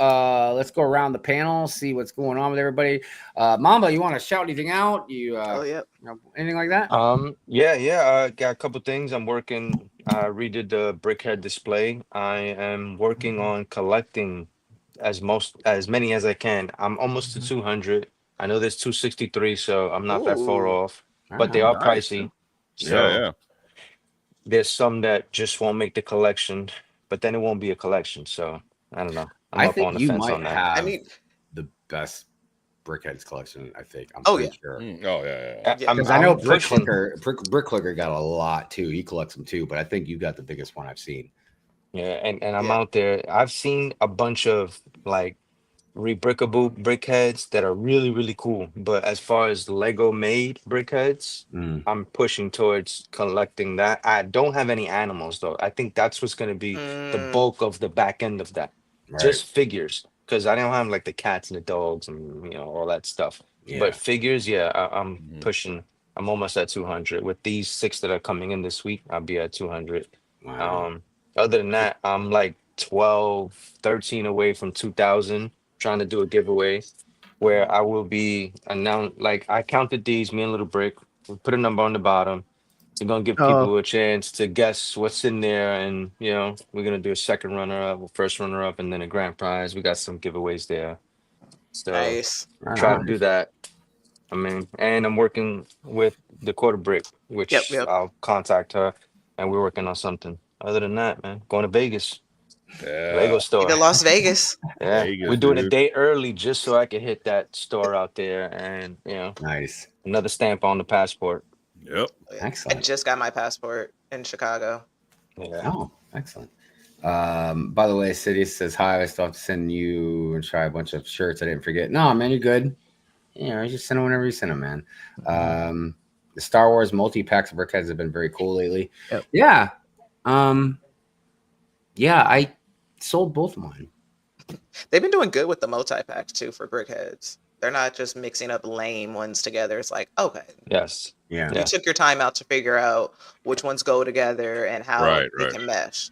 let's go around the panel, see what's going on with everybody. Mamba, you want to shout anything out? You know, anything like that? I got a couple things. I'm working. I redid the brickhead display. I am working on collecting as many as I can. I'm almost to 200. I know there's 263, so I'm not that far off, but they are pricey. So there's some that just won't make the collection, but then it won't be a collection. So I don't know. I think you might have the best Brickheads collection. I think. I'm pretty sure. Because I know Brick Clicker got a lot too. He collects them too, but I think you got the biggest one I've seen. Yeah, and I'm out there. I've seen a bunch of like rebrickable brickheads that are really, really cool. But as far as Lego made brickheads, I'm pushing towards collecting that. I don't have any animals though. I think that's what's going to be the bulk of the back end of that. Right. Just figures, because I don't have like the cats and the dogs and all that stuff. But figures, I'm pushing. I'm almost at 200. With these 6 that are coming in this week, I'll be at 200. Wow. Other than that, I'm like 12, 13 away from 2,000. Trying to do a giveaway where I will be announced. Like, I counted these, me and Little Brick. We put a number on the bottom. We're gonna give people a chance to guess what's in there, and we're gonna do a second runner-up, first runner-up, and then a grand prize. We got some giveaways there. So nice. Try to do that. I mean, and I'm working with the Quarter Brick, which I'll contact her, and we're working on something. Other than that, man, going to Vegas. Lego store. To Las Vegas. Vegas, we're doing a day early just so I can hit that store out there, and nice. Another stamp on the passport. Yep. Excellent. I just got my passport in Chicago. Yeah. Oh, excellent. By the way, Sidious says hi. I still have to send you and try a bunch of shirts. I didn't forget. No, man, you're good. Just send them whenever you send them, man. The Star Wars multi-packs of brickheads have been very cool lately. Yep. Yeah. I sold both of mine. They've been doing good with the multi-packs too for brickheads. They're not just mixing up lame ones together. It's like, okay. Yes. Yeah. You took your time out to figure out which ones go together and how they can mesh.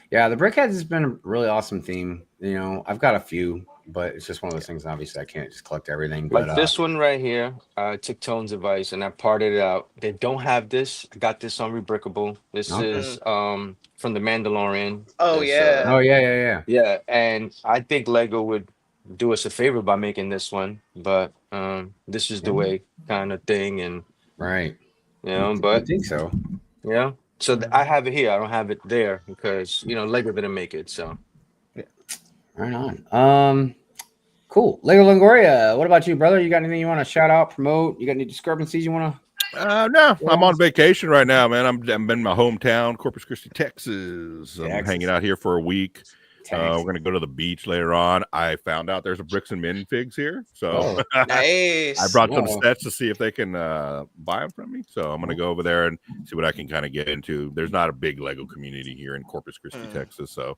Yeah, the brickheads has been a really awesome theme. I've got a few, but it's just one of those things. Obviously, I can't just collect everything. Like this one right here, I took Tone's advice and I parted it out. They don't have this. I got this on Rebrickable. This is from the Mandalorian. Oh, yeah. Yeah, and I think Lego would do us a favor by making this one, but This is the way kind of thing, and right. But I think so. Yeah. So I have it here. I don't have it there because Lego didn't make it. So right on. Cool. Lego Longoria. What about you, brother? You got anything you want to shout out, promote? You got any discrepancies you want to? No, I'm on vacation right now, man. I'm in my hometown, Corpus Christi, Texas. I'm hanging out here for a week. We're gonna go to the beach later on. I found out there's a Bricks and Minifigs here, so nice. I brought some sets to see if they can buy them from me. So I'm gonna go over there and see what I can kind of get into. There's not a big Lego community here in Corpus Christi, Texas, so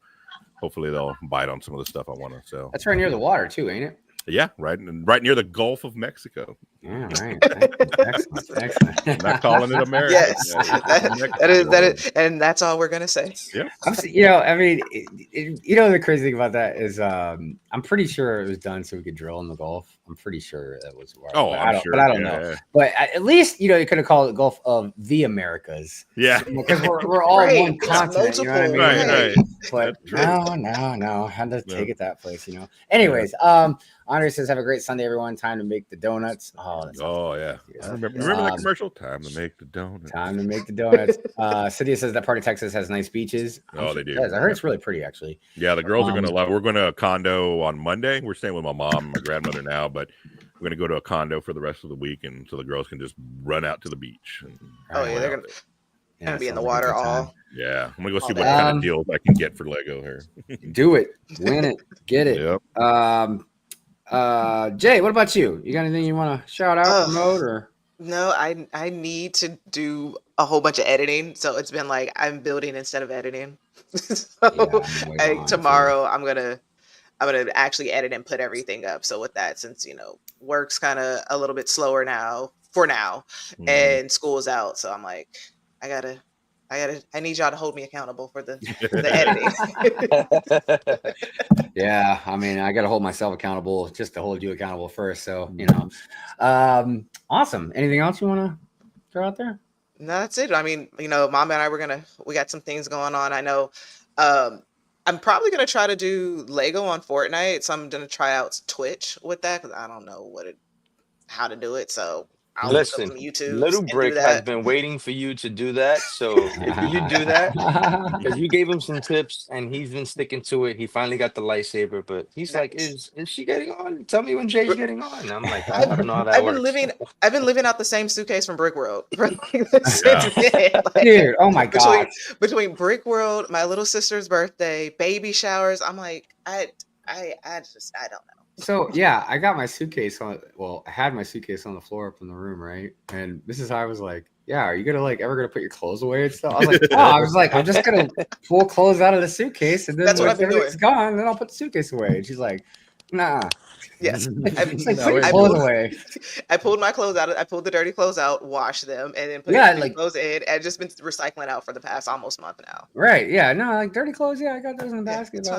hopefully they'll bite on some of the stuff I want to sell. That's right near the water too, ain't it? Yeah, right near the Gulf of Mexico. Yeah, right. Excellent. I'm not calling it America. Yes, that is, and that's all we're gonna say. Yeah. I mean, the crazy thing about that is, I'm pretty sure it was done so we could drill in the Gulf. I'm pretty sure that was. I'm sure. But I don't know. But at least you could have called it Gulf of the Americas. Yeah, because we're all one continent. You know what I mean? Right. But no, had to take it that place. Anyways, Andre says, "Have a great Sunday, everyone. Time to make the donuts." Oh yeah. I remember that commercial. Time to make the donuts. Time to make the donuts. Cydia says that part of Texas has nice beaches. They do. I heard it's really pretty, actually. Yeah, the girls are gonna love. We're going to a condo on Monday. We're staying with my mom and my grandmother now, but we're gonna go to a condo for the rest of the week, and so the girls can just run out to the beach. They're gonna be in the water all. Yeah, I'm gonna go see what kind of deals I can get for Lego here. Do it, win it, get it. Yep. Jay, what about you? You got anything you want to shout out, promote, or? No, I need to do a whole bunch of editing. So it's been like I'm building instead of editing. Tomorrow I'm gonna actually edit and put everything up. So with that, since work's kind of a little bit slower now for now, and school's out, so I'm like, I need y'all to hold me accountable for the editing. Yeah, I mean, I got to hold myself accountable just to hold you accountable first. So, awesome. Anything else you want to throw out there? No, that's it. I mean, Mom and I we got some things going on. I know, I'm probably going to try to do Lego on Fortnite. So I'm going to try out Twitch with that because I don't know how to do it. So I'll listen, look up some YouTube. Little Brick has been waiting for you to do that. So if you do that, because you gave him some tips and he's been sticking to it. He finally got the lightsaber, but he's like, is she getting on? Tell me when Jay's getting on. And I'm like, I don't know how that works. I've been living out the same suitcase from Brick World. Dude, oh my God. Between Brick World, my little sister's birthday, baby showers, I'm like, I don't know. So yeah, I got my suitcase I had my suitcase on the floor up in the room, right? And Mrs. High was like, "Yeah, are you ever gonna put your clothes away and stuff?" I was like, I'm just gonna pull clothes out of the suitcase, and then that's what I've been doing. It's gone, then I'll put the suitcase away. And she's like, "Nah." Yes, I pulled my clothes out. I pulled the dirty clothes out, washed them, and then put the clothes in. And just been recycling out for the past almost month now. Right? Yeah. No, like dirty clothes. Yeah, I got those in the basket. Yeah, I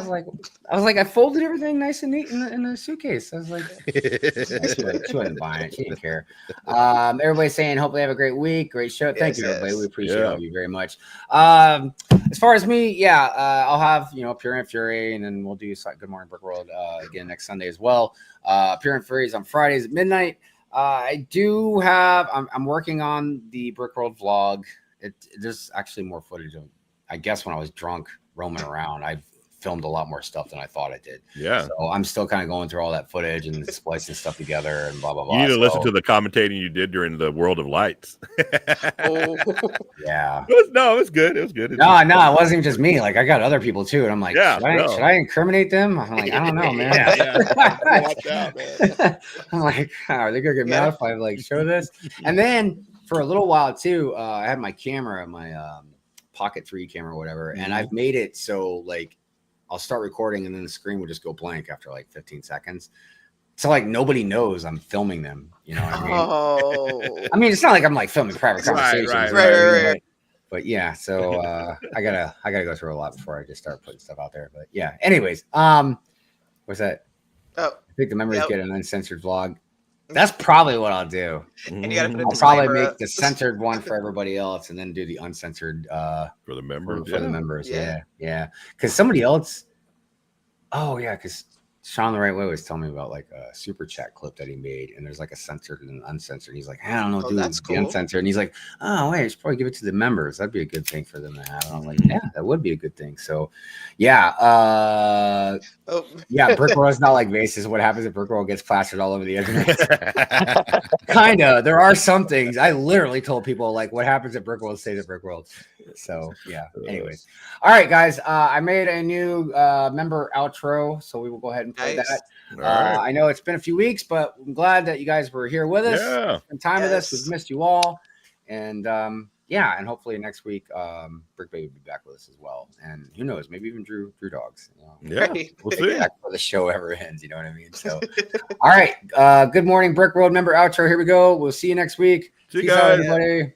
was like, I folded everything nice and neat in the suitcase. I was like, she wasn't buying it. She didn't care. Everybody's saying, hopefully have a great week, great show. Thank you, everybody. We appreciate you very much. As far as me, I'll have Pure and Fury, and then we'll do Good Morning Brick World again next Sunday as well. Pure and Fury is on Fridays at midnight. I do have. I'm working on the Brick World vlog. There's actually more footage of, I guess, when I was drunk roaming around. I filmed a lot more stuff than I thought I did. Yeah. So I'm still kind of going through all that footage and splicing stuff together and blah blah blah. You need to listen to the commentating you did during the World of Lights. Yeah. It was good. It was good. No, it wasn't even just me. Like I got other people too, and I'm like, should I incriminate them? I'm like, I don't know, man. Watch out, man. I'm like, are they gonna get mad if I show this? And then for a little while too, I had my camera, my Pocket 3 camera, or whatever, and I've made it so I'll start recording and then the screen will just go blank after 15 seconds. So nobody knows I'm filming them. You know what I mean? Oh. I mean, it's not like I'm filming private conversations. Right. But yeah, so I gotta go through a lot before I just start putting stuff out there. But yeah, anyways, what's that? Oh, I think the members get an uncensored vlog. That's probably what I'll do. And you gotta put I'll probably make the censored one for everybody else, and then do the uncensored for the members. For the members, yeah. Because somebody else. Oh yeah, because Sean the Right Way was telling me about like a super chat clip that he made, and there's like a censored and uncensored. He's like, I don't know, dude, that's cool. the uncensored. And he's like, oh wait, I should probably give it to the members. That'd be a good thing for them to have. And I was like, yeah, that would be a good thing. So, yeah, yeah, Brick World is not like Vases. What happens if Brick World gets plastered all over the internet? Kinda. There are some things. I literally told people like, what happens if Brick World stays at Brick World. So yeah. Anyways, all right, guys. I made a new member outro, so we will go ahead and play that. Right. I know it's been a few weeks, but I'm glad that you guys were here with us. Yeah. Spend time with us. We've missed you all, and yeah, and hopefully next week, Brick Babe will be back with us as well, and who knows, maybe even Drewdawgs. Yeah, we'll see. Back before the show ever ends. You know what I mean? So, all right. Good morning, Brick World member outro. Here we go. We'll see you next week. See you Peace guys. out, everybody.